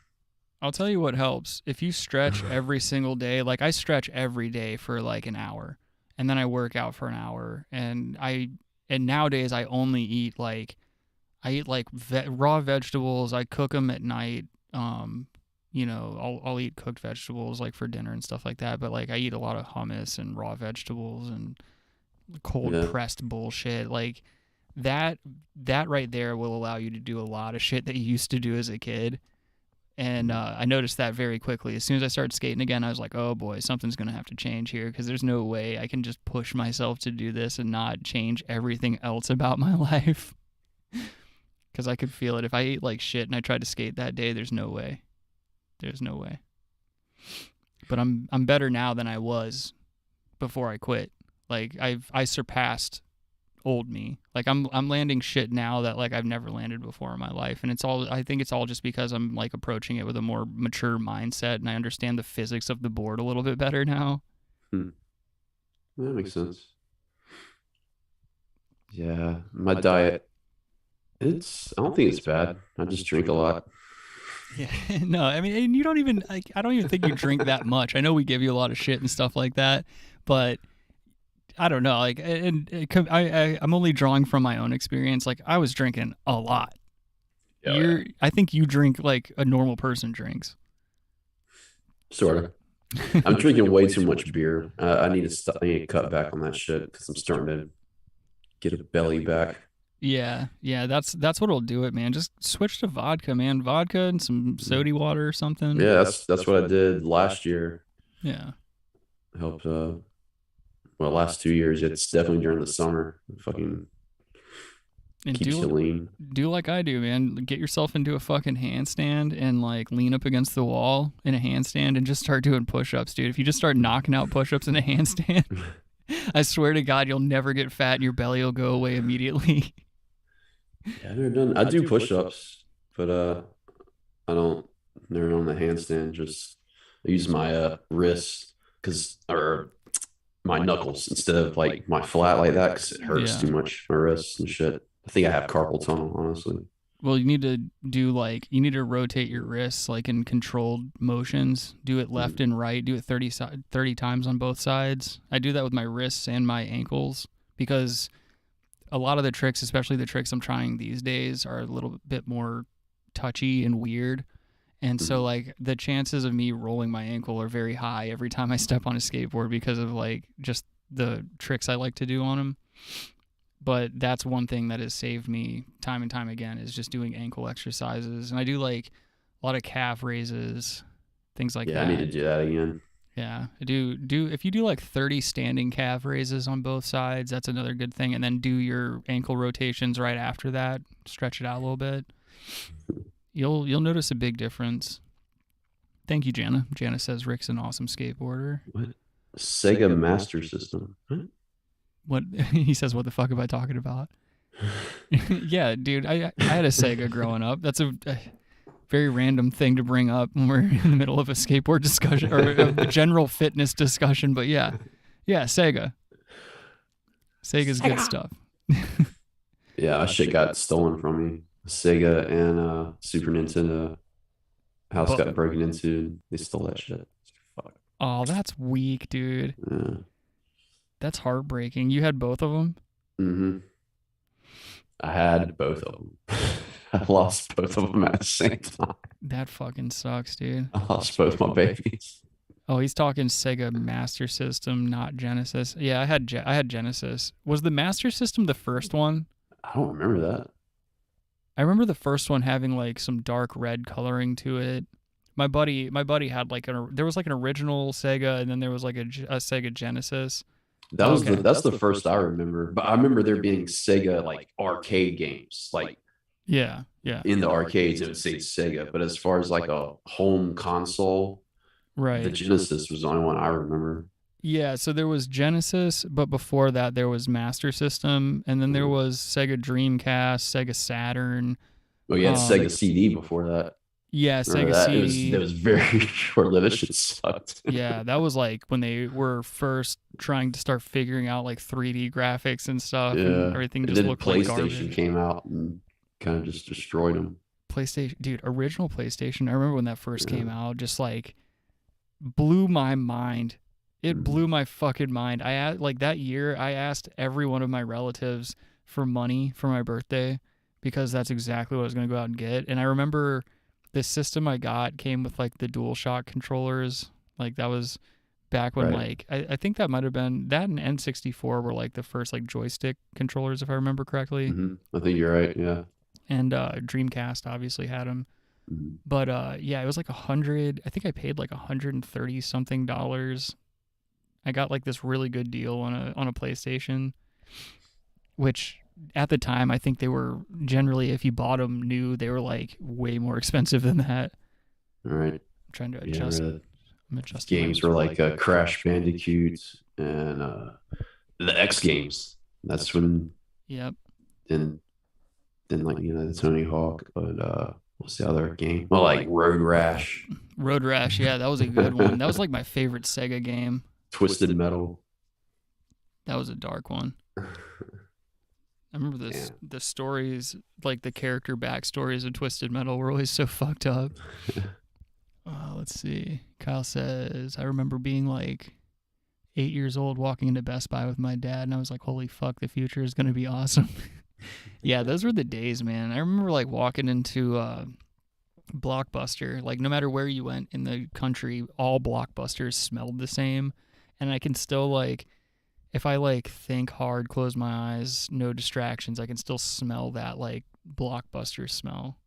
I'll tell you what helps. If you stretch every single day, like I stretch every day for like an hour, and then I work out for an hour, and nowadays I only eat like raw vegetables. I cook them at night. You know, I'll eat cooked vegetables like for dinner and stuff like that. But like I eat a lot of hummus and raw vegetables and cold pressed bullshit. Like that right there will allow you to do a lot of shit that you used to do as a kid. And I noticed that very quickly. As soon as I started skating again, I was like, oh boy, something's going to have to change here, because there's no way I can just push myself to do this and not change everything else about my life. Because I could feel it. If I ate like shit and I tried to skate that day, there's no way. There's no way. But I'm better now than I was before I quit. Like I surpassed old me. Like I'm landing shit now that like I've never landed before in my life, and I think it's all just because I'm like approaching it with a more mature mindset, and I understand the physics of the board a little bit better now. That makes sense. Yeah, my diet, I don't think it's bad. I just drink a lot. Yeah, no, I mean, and you don't even like, I don't even think you drink that much. I know we give you a lot of shit and stuff like that, but I don't know, like, I'm only drawing from my own experience. Like, I was drinking a lot. I think you drink like a normal person drinks. Sort of. I'm drinking way too much beer. I need to cut back on that shit because I'm starting to get a belly back. Yeah, that's what'll do it, man. Just switch to vodka, man. Vodka and some soda water or something. Yeah, that's what I did last year. Yeah. Helped last 2 years. It's definitely during the summer. Fucking And keeps you lean. Do like I do, man. Get yourself into a fucking handstand and like lean up against the wall in a handstand and just start doing push-ups, dude. If you just start knocking out push-ups in a handstand, I swear to God, you'll never get fat and your belly will go away immediately. Yeah, I've never done. I do push-ups, but I don't. Never on the handstand. Just I use my wrists or my knuckles instead of like my flat like that because it hurts too much. My wrists and shit. I think I have carpal tunnel, honestly. Well, you need to rotate your wrists like in controlled motions. Do it left and right. Do it 30 times on both sides. I do that with my wrists and my ankles because a lot of the tricks, especially the tricks I'm trying these days, are a little bit more touchy and weird. And so like the chances of me rolling my ankle are very high every time I step on a skateboard because of like just the tricks I like to do on them. But that's one thing that has saved me time and time again is just doing ankle exercises. And I do like a lot of calf raises, things like that. Yeah, I need to do that again. Yeah, I do if you do like 30 standing calf raises on both sides, that's another good thing. And then do your ankle rotations right after that, stretch it out a little bit. You'll notice a big difference. Thank you, Jana. Jana says Rick's an awesome skateboarder. What? Sega Master System. Huh? What he says, what the fuck am I talking about? Yeah, dude, I had a Sega growing up. That's a very random thing to bring up when we're in the middle of a skateboard discussion or a general fitness discussion. But yeah, Sega. Sega's good stuff. Yeah, that shit got stolen from me. Sega and Super Nintendo house got broken into. They stole that shit. Fuck. Oh, that's weak, dude. Yeah. That's heartbreaking. You had both of them? Mm-hmm. I had both of them. I lost both of them at the same time. That fucking sucks, dude. I lost both my babies. Oh, he's talking Sega Master System, not Genesis. Yeah, I had Genesis. Was the Master System the first one? I don't remember that. I remember the first one having like some dark red coloring to it. My buddy had like there was like an original Sega and then there was like a Sega Genesis. That's the first I remember. But I remember there being Sega like arcade games, like yeah. In the arcades, it would say Sega. But as far as like a home console, right, the Genesis was the only one I remember. Yeah, so there was Genesis, but before that there was Master System, and then there was Sega Dreamcast, Sega Saturn. Oh yeah, Sega CD before that. Yeah, Sega CD. It was very short-lived. It shit sucked. Yeah, that was like when they were first trying to start figuring out like 3D graphics and stuff. Yeah, and everything just looked like garbage. PlayStation came out and kind of just destroyed them. PlayStation, dude, original PlayStation. I remember when that first came out, just like blew my mind. It blew my fucking mind. Like that year, I asked every one of my relatives for money for my birthday because that's exactly what I was going to go out and get. And I remember the system I got came with like the DualShock controllers. Like that was back when like, I think that might've been that and N64 were like the first like joystick controllers, if I remember correctly. Mm-hmm. I think you're right. Yeah. And Dreamcast obviously had them. Mm-hmm. But yeah, it was like I think I paid like $130 something. I got like this really good deal on a PlayStation, which at the time I think they were generally, if you bought them new, they were like way more expensive than that. All right. I'm trying to adjust. Games were like Crash Bandicoot and the X games. That's when. Yep. Then like the Tony Hawk, but what's the other game? Well, like Road Rash. Road Rash, yeah, that was a good one. That was like my favorite Sega game. Twisted Metal. That was a dark one. I remember the stories, like the character backstories of Twisted Metal were always so fucked up. Let's see. Kyle says, I remember being like 8 years old walking into Best Buy with my dad, and I was like, holy fuck, the future is going to be awesome. Yeah, those were the days, man. I remember like walking into Blockbuster. Like, no matter where you went in the country, all Blockbusters smelled the same. And I can still, like, if I, like, think hard, close my eyes, no distractions, I can still smell that, like, Blockbuster smell.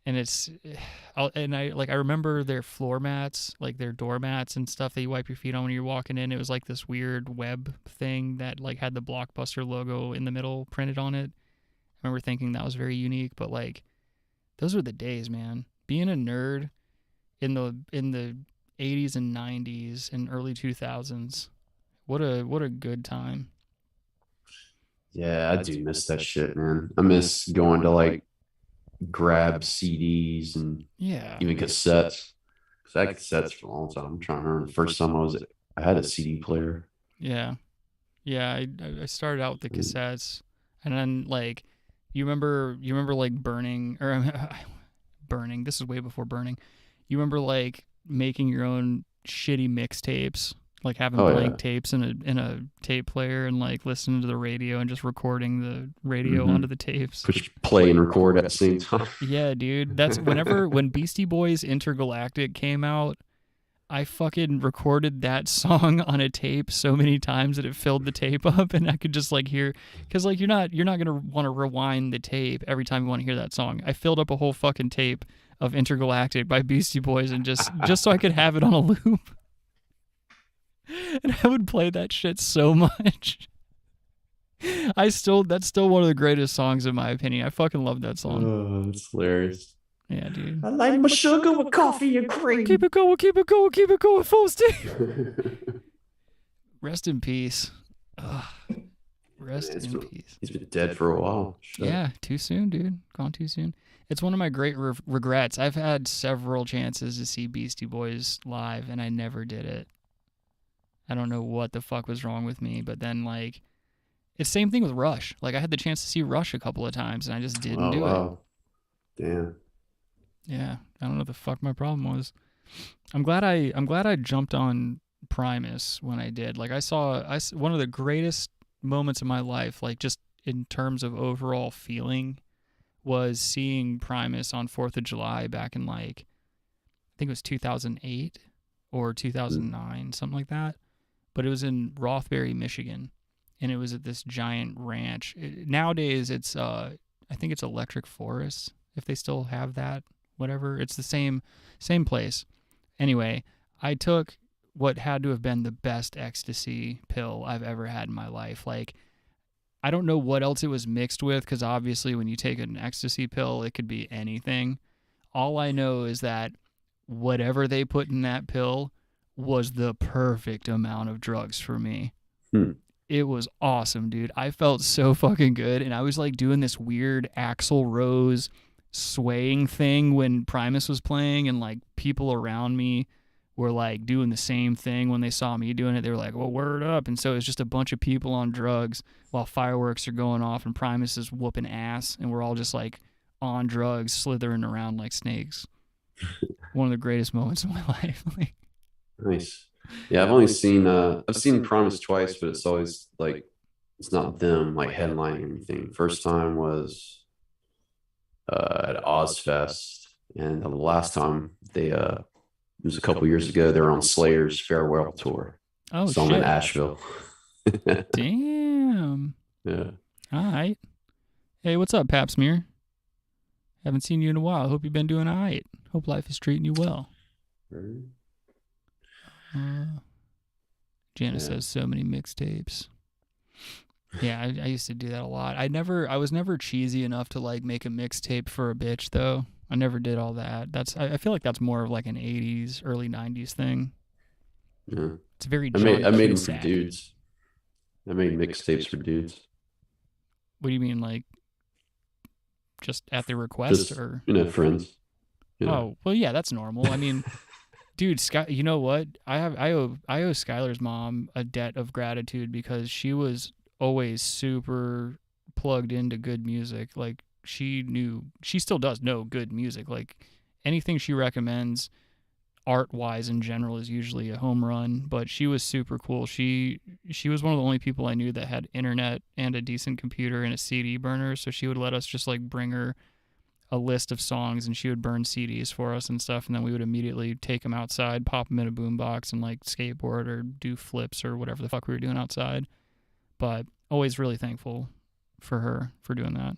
And I remember their floor mats, like their doormats and stuff that you wipe your feet on when you're walking in. It was like this weird web thing that like had the Blockbuster logo in the middle printed on it. I remember thinking that was very unique, but like those were the days, man. Being a nerd in the 80s and 90s and early 2000s. What a good time. Yeah, I do miss that shit, man. I miss going to like grab CDs and even cassettes. Because I had cassettes for a long time. I'm trying to remember the first time I had a CD player. Yeah. Yeah, I started out with the cassettes, and then like you remember like burning burning. This is way before burning. You remember like making your own shitty mixtapes, like having blank tapes in a tape player and like listening to the radio and just recording the radio onto the tapes. Push play and record at the same time. Yeah, dude. That's when Beastie Boys Intergalactic came out, I fucking recorded that song on a tape so many times that it filled the tape up, and I could just like hear, because like you're not gonna want to rewind the tape every time you want to hear that song. I filled up a whole fucking tape of Intergalactic by Beastie Boys and just so I could have it on a loop. And I would play that shit so much. That's still one of the greatest songs in my opinion. I fucking love that song. Oh, that's hilarious. Yeah, dude. I like my sugar with coffee and cream. Keep it going, full steam. Rest in peace. Ugh. Rest in peace. He's been dead for a while. Shit. Yeah, too soon, dude. Gone too soon. It's one of my great regrets. I've had several chances to see Beastie Boys live, and I never did it. I don't know what the fuck was wrong with me, but then, like, it's the same thing with Rush. Like, I had the chance to see Rush a couple of times, and I just didn't do it. Damn. Yeah, I don't know what the fuck my problem was. I'm glad I jumped on Primus when I did. Like, I saw one of the greatest moments of my life, like, just in terms of overall feeling, was seeing Primus on 4th of July back in, like, I think it was 2008 or 2009, something like that. But it was in Rothbury, Michigan, and it was at this giant ranch. Nowadays, it's I think it's Electric Forest, if they still have that. Whatever, it's the same place. Anyway, I took what had to have been the best ecstasy pill I've ever had in my life. Like, I don't know what else it was mixed with, because obviously when you take an ecstasy pill, it could be anything. All I know is that whatever they put in that pill was the perfect amount of drugs for me. It was awesome, dude. I felt so fucking good, and I was like doing this weird Axl Rose swaying thing when Primus was playing, and like people around me were like doing the same thing when they saw me doing it. They were like, well, word up. And so it's just a bunch of people on drugs while fireworks are going off and Primus is whooping ass, and we're all just like on drugs slithering around like snakes. One of the greatest moments of my life. Nice. Yeah, I've only seen Primus twice, but it's always like it's not them like headlining anything. First time was at Ozfest, and the last time it was a couple years ago. They were on Slayer's farewell tour. Oh, so shit. I'm in Asheville. Damn. Yeah. All right. Hey, what's up, Pap Smear? Haven't seen you in a while. Hope you've been doing all right. Hope life is treating you well. Janice says so many mixtapes. Yeah, I used to do that a lot. I was never cheesy enough to like make a mixtape for a bitch though. I never did all that. I feel like that's more of like an 80s, early 90s thing. Yeah. It's very I made them for dudes. I made mixtapes for dudes. What do you mean, like just at their request, just, or friends? Oh, well, yeah, that's normal. I mean, dude, you know what? I owe Skylar's mom a debt of gratitude, because she was always super plugged into good music. Like, she still does know good music. Like, anything she recommends art-wise in general is usually a home run, but she was super cool. She was one of the only people I knew that had internet and a decent computer and a CD burner, so she would let us just like bring her a list of songs, and she would burn CDs for us and stuff, and then we would immediately take them outside, pop them in a boombox, and like skateboard or do flips or whatever the fuck we were doing outside. But always really thankful for her for doing that.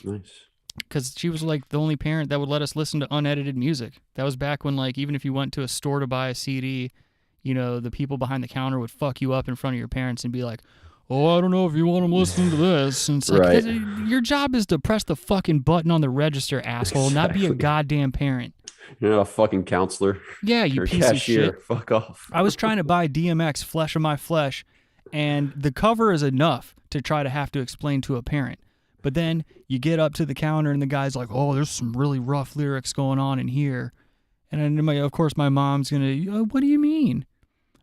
Nice. Because she was like the only parent that would let us listen to unedited music. That was back when, like, even if you went to a store to buy a CD, you know, the people behind the counter would fuck you up in front of your parents and be like, oh, I don't know if you want them listening to this. And it's like, right. Your job is to press the fucking button on the register, asshole, not be a goddamn parent. You're not a fucking counselor. Yeah, you piece of shit. Fuck off. I was trying to buy DMX, Flesh of My Flesh, and the cover is enough to try to have to explain to a parent. But then you get up to the counter and the guy's like, oh, there's some really rough lyrics going on in here. And then, of course, my mom's going to, what do you mean?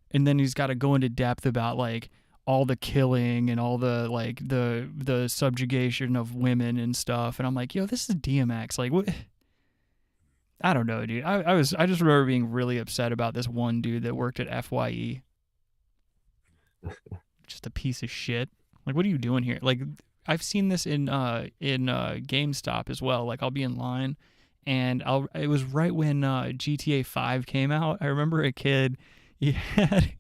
And then he's got to go into depth about, like, all the killing and all the, like, the subjugation of women and stuff. And I'm like, yo, this is DMX. Like, what? I don't know, dude. I just remember being really upset about this one dude that worked at FYE. Just a piece of shit. Like, what are you doing here? Like, I've seen this in GameStop as well. Like, I'll be in line, and it was right when GTA 5 came out. I remember a kid, he had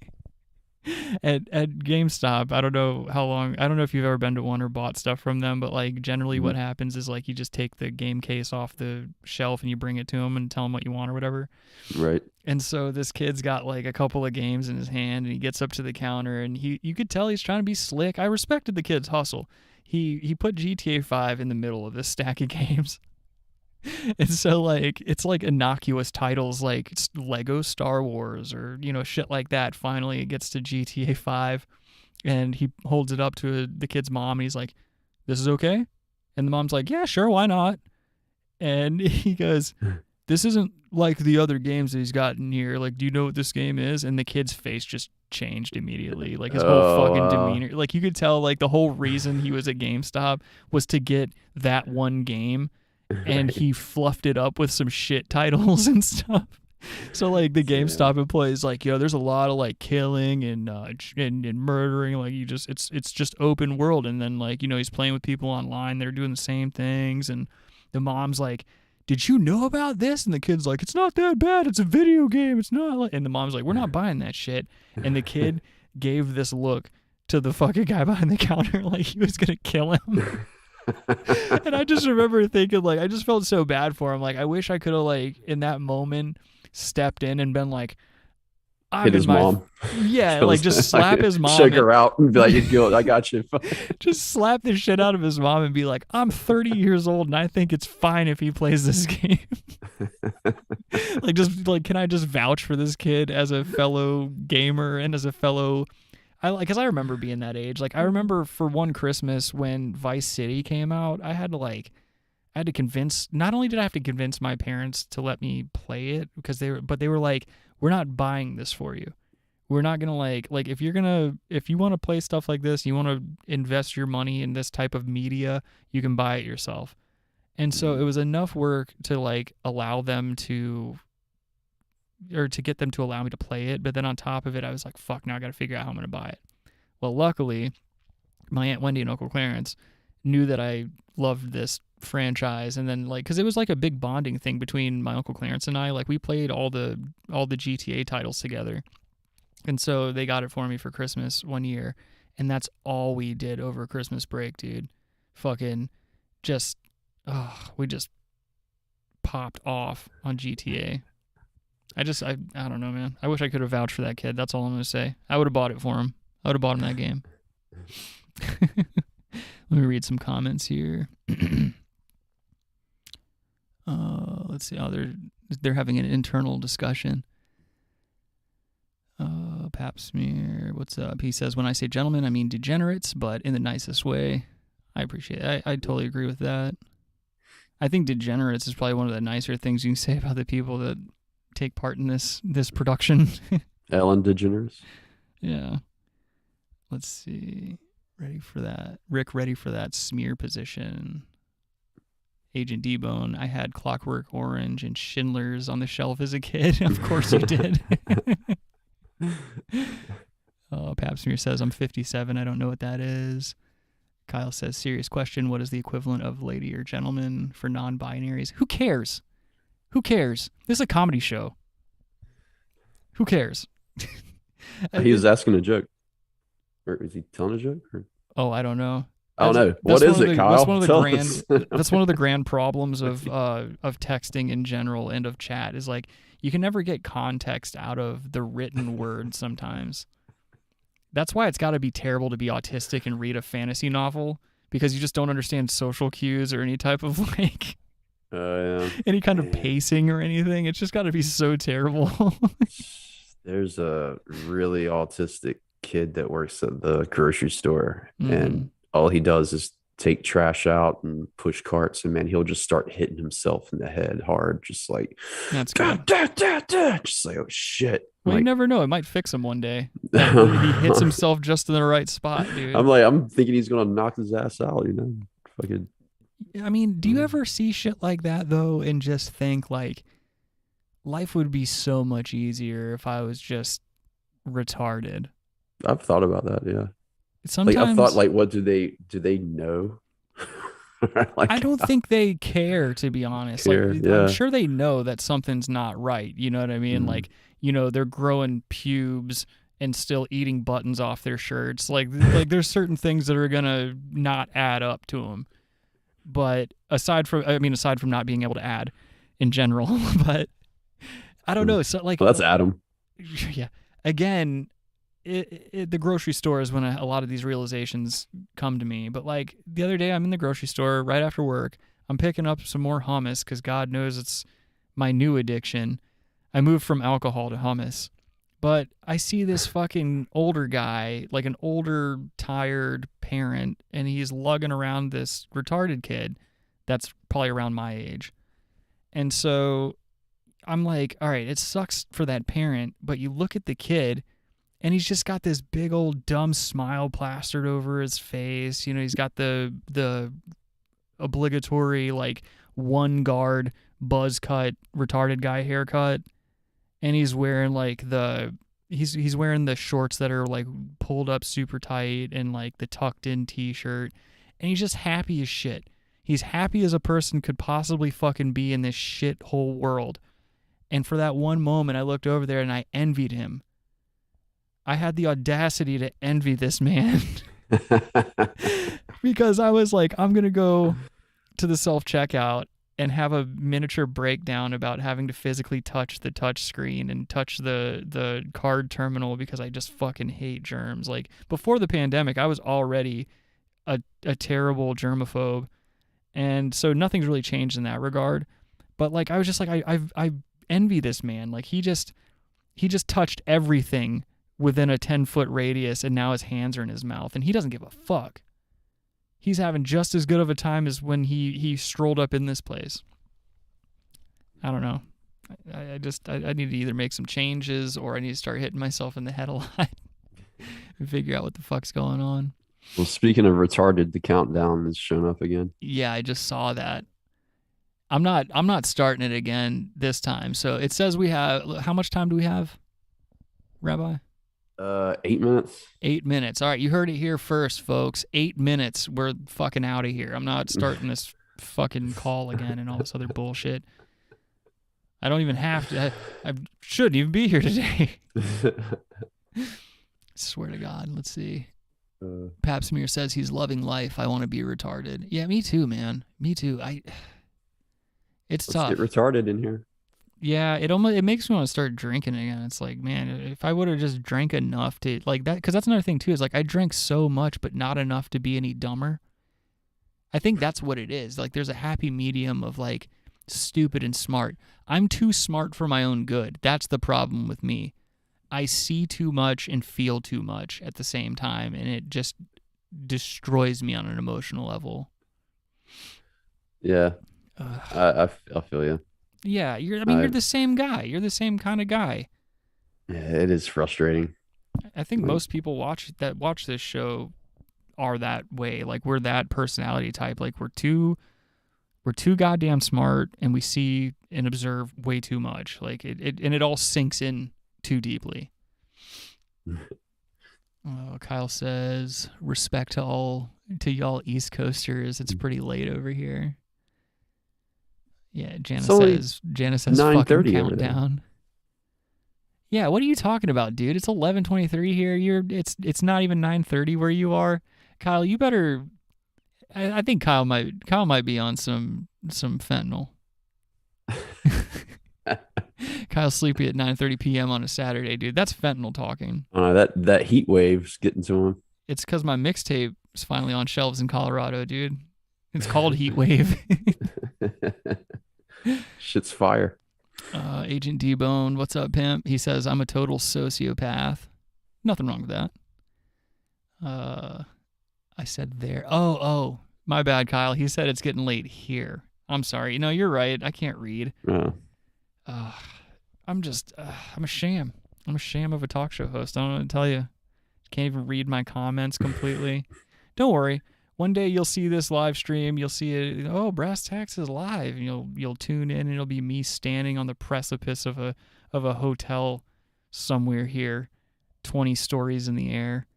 at GameStop. I don't know how long. I don't know if you've ever been to one or bought stuff from them, but like generally what happens is like you just take the game case off the shelf and you bring it to them and tell them what you want or whatever. Right. And so this kid's got like a couple of games in his hand, and he gets up to the counter, and you could tell he's trying to be slick. I respected the kid's hustle. He put GTA 5 in the middle of this stack of games. And so, like, it's like innocuous titles like Lego Star Wars or, you know, shit like that. Finally, it gets to GTA 5, and he holds it up to the kid's mom, and he's like, this is okay? And the mom's like, yeah, sure, why not? And he goes, this isn't like the other games that he's got in here. Like, do you know what this game is? And the kid's face just changed immediately. Like, his whole fucking demeanor. Like, you could tell, like, the whole reason he was at GameStop was to get that one game. And he fluffed it up with some shit titles and stuff. So, like, the GameStop employee's like, yo, there's a lot of, like, killing and murdering. Like, it's just open world. And then, like, you know, he's playing with people online. They're doing the same things. And the mom's like, did you know about this? And the kid's like, it's not that bad. It's a video game. It's not like... And the mom's like, we're not buying that shit. And the kid gave this look to the fucking guy behind the counter like he was going to kill him. And I just remember thinking, like, I just felt so bad for him. Like, I wish I could have, like, in that moment stepped in and been like, hit his mom. Yeah, like, just slap his mom. Shake her out and be like, yo, I got you. Just slap the shit out of his mom and be like, I'm 30 years old and I think it's fine if he plays this game. Like, just, like, can I just vouch for this kid as a fellow gamer and as a fellow... Because I remember being that age. Like, I remember for one Christmas when Vice City came out, I had to convince, not only did I have to convince my parents to let me play it, but they were like, we're not buying this for you. We're not going to like, if you want to play stuff like this, you want to invest your money in this type of media, you can buy it yourself. And so it was enough work to, like, allow them to... or to get them to allow me to play it. But then on top of it, I was like, fuck, now I got to figure out how I'm going to buy it. Well, luckily, my Aunt Wendy and Uncle Clarence knew that I loved this franchise. And then, like, because it was like a big bonding thing between my Uncle Clarence and I. Like, we played all the GTA titles together. And so they got it for me for Christmas one year. And that's all we did over Christmas break, dude. Fucking just, we just popped off on GTA. I don't know, man. I wish I could have vouched for that kid. That's all I'm going to say. I would have bought it for him. I would have bought him that game. Let me read some comments here. Let's see. Oh, they're having an internal discussion. Pap Smear, what's up? He says, when I say gentlemen, I mean degenerates, but in the nicest way. I appreciate it. I totally agree with that. I think degenerates is probably one of the nicer things you can say about the people that take part in this production. Ellen DeGeneres. Yeah. Let's see. Ready for that. Rick, ready for that smear position. Agent D-Bone, I had Clockwork Orange and Schindler's on the shelf as a kid. Of course you did. Pap Smear says, I'm 57. I don't know what that is. Kyle says, serious question. What is the equivalent of lady or gentleman for non-binaries? Who cares? Who cares? This is a comedy show. Who cares? He was asking a joke. Or is he telling a joke? Or? Oh, I don't know. I don't know. What is it, Kyle? That's one of the grand problems of texting in general and of chat is like you can never get context out of the written word sometimes. That's why it's got to be terrible to be autistic and read a fantasy novel because you just don't understand social cues or any type of like any kind of pacing or anything. It's just got to be so terrible. There's a really autistic kid that works at the grocery store, and all he does is take trash out and push carts, and man, he'll just start hitting himself in the head hard, just like that's good. Just like, oh shit. Well, you never know. It might fix him one day. He hits himself just in the right spot, dude. I'm thinking he's gonna knock his ass out, Fucking. I mean, do you ever see shit like that though, and just think like, life would be so much easier if I was just retarded? I've thought about that, yeah. Sometimes I've thought, what do they know? I don't think they care, to be honest. I'm sure they know that something's not right. You know what I mean? They're growing pubes and still eating buttons off their shirts. Like there's certain things that are gonna not add up to them. But aside from not being able to add in general, but I don't know. So that's Adam. Yeah. Again, the grocery store is when a lot of these realizations come to me. But like the other day, I'm in the grocery store right after work. I'm picking up some more hummus because God knows it's my new addiction. I moved from alcohol to hummus. But I see this fucking older guy, like an older, tired parent, and he's lugging around this retarded kid that's probably around my age. And so I'm like, all right, it sucks for that parent, but you look at the kid, and he's just got this big old dumb smile plastered over his face. He's got the obligatory, like, one guard buzz cut retarded guy haircut. And he's wearing like he's wearing the shorts that are like pulled up super tight and like the tucked in t-shirt. And he's just happy as shit. He's happy as a person could possibly fucking be in this shithole world. And for that one moment, I looked over there and I envied him. I had the audacity to envy this man. Because I was like, I'm going to go to the self-checkout and have a miniature breakdown about having to physically touch the touch screen and touch the card terminal because I just fucking hate germs. Like, before the pandemic, I was already a terrible germaphobe. And so nothing's really changed in that regard. But like, I was just like, I envy this man. Like, he just touched everything within a 10-foot radius, and now his hands are in his mouth, and he doesn't give a fuck. He's having just as good of a time as when he strolled up in this place. I don't know. I need to either make some changes or I need to start hitting myself in the head a lot and figure out what the fuck's going on. Well, speaking of retarded, the countdown is showing up again. Yeah, I just saw that. I'm not starting it again this time. So it says we have, how much time do we have, Rabbi? 8 minutes. 8 minutes. All right, you heard it here first, folks. 8 minutes. We're fucking out of here. I'm not starting this fucking call again and all this other bullshit. I don't even have to. I shouldn't even be here today. Swear to God. Let's see. Papsmere says he's loving life. I want to be retarded. Yeah, me too, man. Me too. Let's tough. Get retarded in here. Yeah, it makes me want to start drinking again. It's like, man, if I would have just drank enough to, like, that, because that's another thing too, is like I drank so much but not enough to be any dumber. I think that's what it is. Like, there's a happy medium of like stupid and smart. I'm too smart for my own good. That's the problem with me. I see too much and feel too much at the same time, and it just destroys me on an emotional level. Yeah, I feel you. Yeah, you're the same guy. You're the same kind of guy. Yeah, it is frustrating. I think most people watch this show are that way. Like, we're that personality type. Like, we're too goddamn smart, and we see and observe way too much. Like, it all sinks in too deeply. Kyle says, respect to all To y'all East Coasters, it's pretty late over here. Yeah, Janice says fucking countdown. Yeah, what are you talking about, dude? It's 11:23 here. It's not even 9:30 where you are. Kyle, you better. I think Kyle might be on some fentanyl. Kyle's sleepy at 9:30 p.m. on a Saturday, dude. That's fentanyl talking. That heat wave's getting to him. It's because my mixtape is finally on shelves in Colorado, dude. It's called Heat Wave. Shit's fire. Agent D-Bone, what's up, pimp? He says, I'm a total sociopath. Nothing wrong with that. I said there. Oh, my bad, Kyle. He said it's getting late here. I'm sorry. No, you're right. I can't read. I'm a sham. I'm a sham of a talk show host. I don't know what to tell you. Can't even read my comments completely. Don't worry. One day you'll see this live stream. You'll see it. Oh, Brass Tacks is live. And you'll tune in, and it'll be me standing on the precipice of a hotel somewhere here, 20 stories in the air,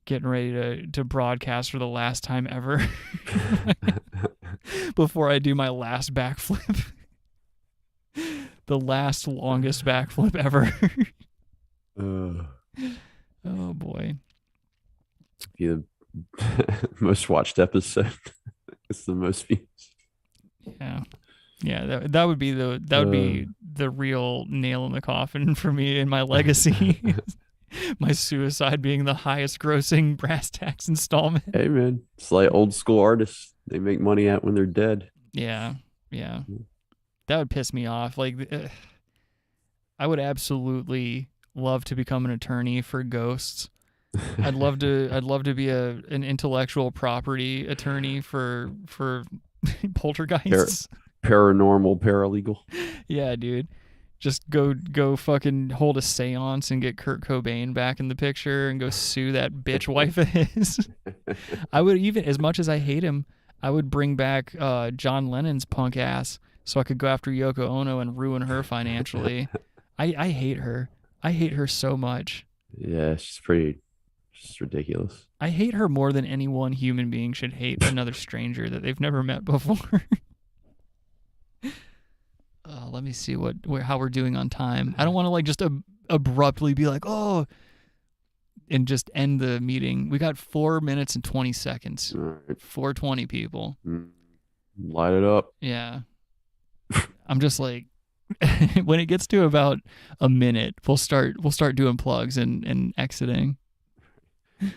getting ready to broadcast for the last time ever before I do my last backflip. The last longest backflip ever. Oh boy. Yeah. Most watched episode. It's the most views. Yeah. That would be the real nail in the coffin for me and my legacy. My suicide being the highest grossing Brass Tacks installment. Hey man, it's like old school artists. They make money at when they're dead. Yeah. That would piss me off. Like, I would absolutely love to become an attorney for ghosts. I'd love to be an intellectual property attorney for poltergeists. Paranormal paralegal. Yeah, dude. Just go fucking hold a seance and get Kurt Cobain back in the picture and go sue that bitch wife of his. I would, even as much as I hate him, I would bring back John Lennon's punk ass so I could go after Yoko Ono and ruin her financially. I hate her. I hate her so much. Yeah, she's ridiculous. I hate her more than any one human being should hate another stranger that they've never met before. Let me see how we're doing on time. I don't want to just abruptly be like, oh, and just end the meeting. We got 4 minutes and 20 seconds. All right. 4:20 people. Light it up. Yeah. I'm just like, when it gets to about a minute, we'll start doing plugs and exiting.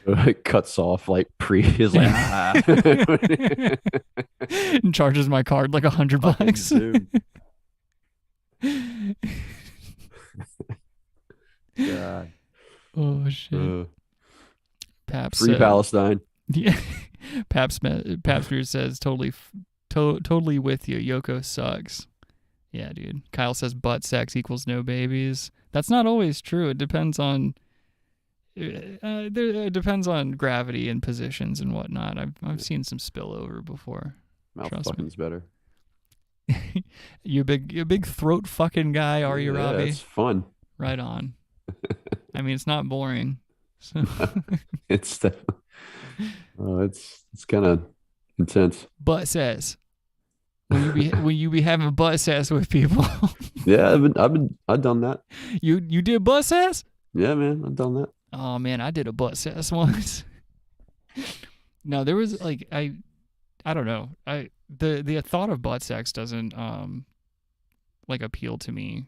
It cuts off like is like and charges my card like $100. God. Oh shit. Paps Free Palestine. Yeah. Paps Beer says totally with you. Yoko sucks. Yeah, dude. Kyle says butt sex equals no babies. That's not always true. It depends on gravity and positions and whatnot. I've seen some spillover before. Mouth fucking's better. You a big throat fucking guy, are you, Robbie? It's fun. Right on. I mean, it's not boring. So. It's kind of intense. Butt says. Will you be having butt sass with people? Yeah, I've done that. You did butt sass? Yeah, man, I've done that. Oh man, I did a butt sass once. No, there was I don't know. The thought of butt sex doesn't appeal to me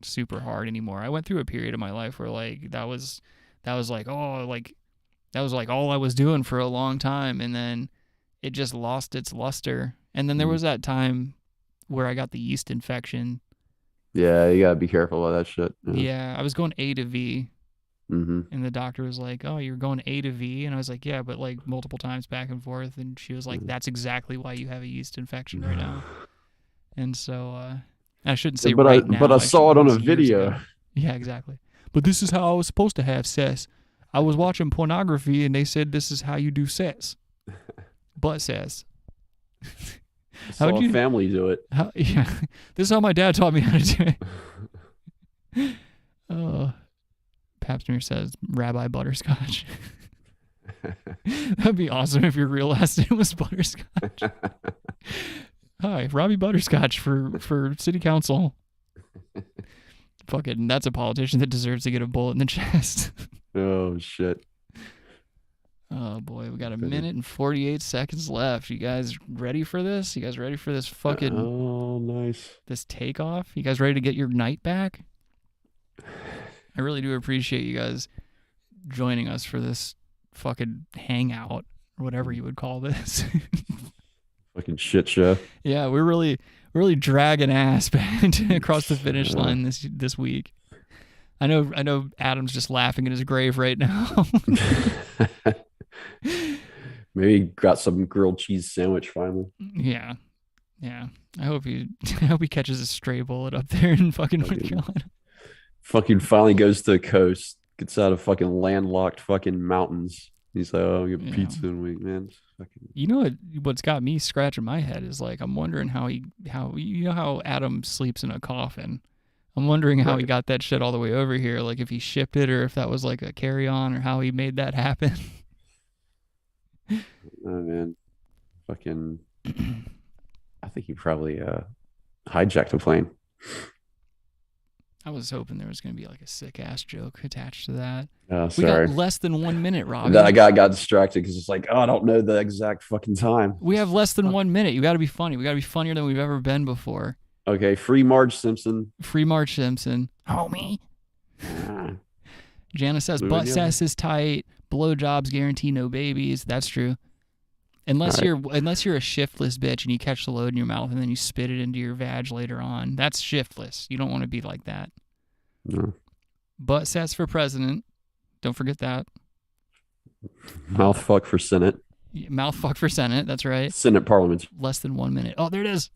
super hard anymore. I went through a period of my life where that was all I was doing for a long time, and then it just lost its luster. And then there was that time where I got the yeast infection. Yeah, you gotta be careful about that shit. Yeah, I was going A to V. Mm-hmm. And the doctor was like, oh, you're going A to V? And I was like, yeah, but multiple times back and forth. And she was like, that's exactly why you have a yeast infection right now. And so I shouldn't say now. But I saw it on a video. Ago. Yeah, exactly. But this is how I was supposed to have sex. I was watching pornography and they said this is how you do sex. Butt sex. How would family do it? Yeah, this is how my dad taught me how to do it. Papsmere says Rabbi Butterscotch. That'd be awesome if your real last name was Butterscotch. Hi, Robbie Butterscotch for city council. Fucking, that's a politician that deserves to get a bullet in the chest. Oh, shit. Oh, boy. We got a minute and 48 seconds left. You guys ready for this? You guys ready for this fucking... Oh, nice. This takeoff? You guys ready to get your night back? I really do appreciate you guys joining us for this fucking hangout, or whatever you would call this. Fucking shit show. Yeah, we're really dragging ass back across the finish line this week. I know Adam's just laughing in his grave right now. Maybe he got some grilled cheese sandwich finally. Yeah. I hope he catches a stray bullet up there in fucking North Carolina. Fucking finally goes to the coast, gets out of fucking landlocked fucking mountains. He's like, oh, get pizza in a week, man. Fucking... You know what's got me scratching my head is like, I'm wondering how you know how Adam sleeps in a coffin. I'm wondering how he got that shit all the way over here. Like if he shipped it or if that was like a carry-on or how he made that happen. Oh man, fucking! I think he probably hijacked a plane. I was hoping there was going to be like a sick ass joke attached to that. Oh, we sorry. got less than 1 minute, Rob. I got distracted because it's like, oh, I don't know the exact fucking time. We have less than 1 minute. You got to be funny. We got to be funnier than we've ever been before. Okay, free Marge Simpson. Free Marge Simpson. Homie. Janice says butt sass is tight. Blowjobs guarantee no babies. That's true. Unless you're a shiftless bitch and you catch the load in your mouth and then you spit it into your vag later on. That's shiftless. You don't want to be like that. No. Butt sass for president. Don't forget that. Mouth fuck for Senate. Mouth fuck for Senate. That's right. Senate Parliament. Less than 1 minute. Oh, there it is.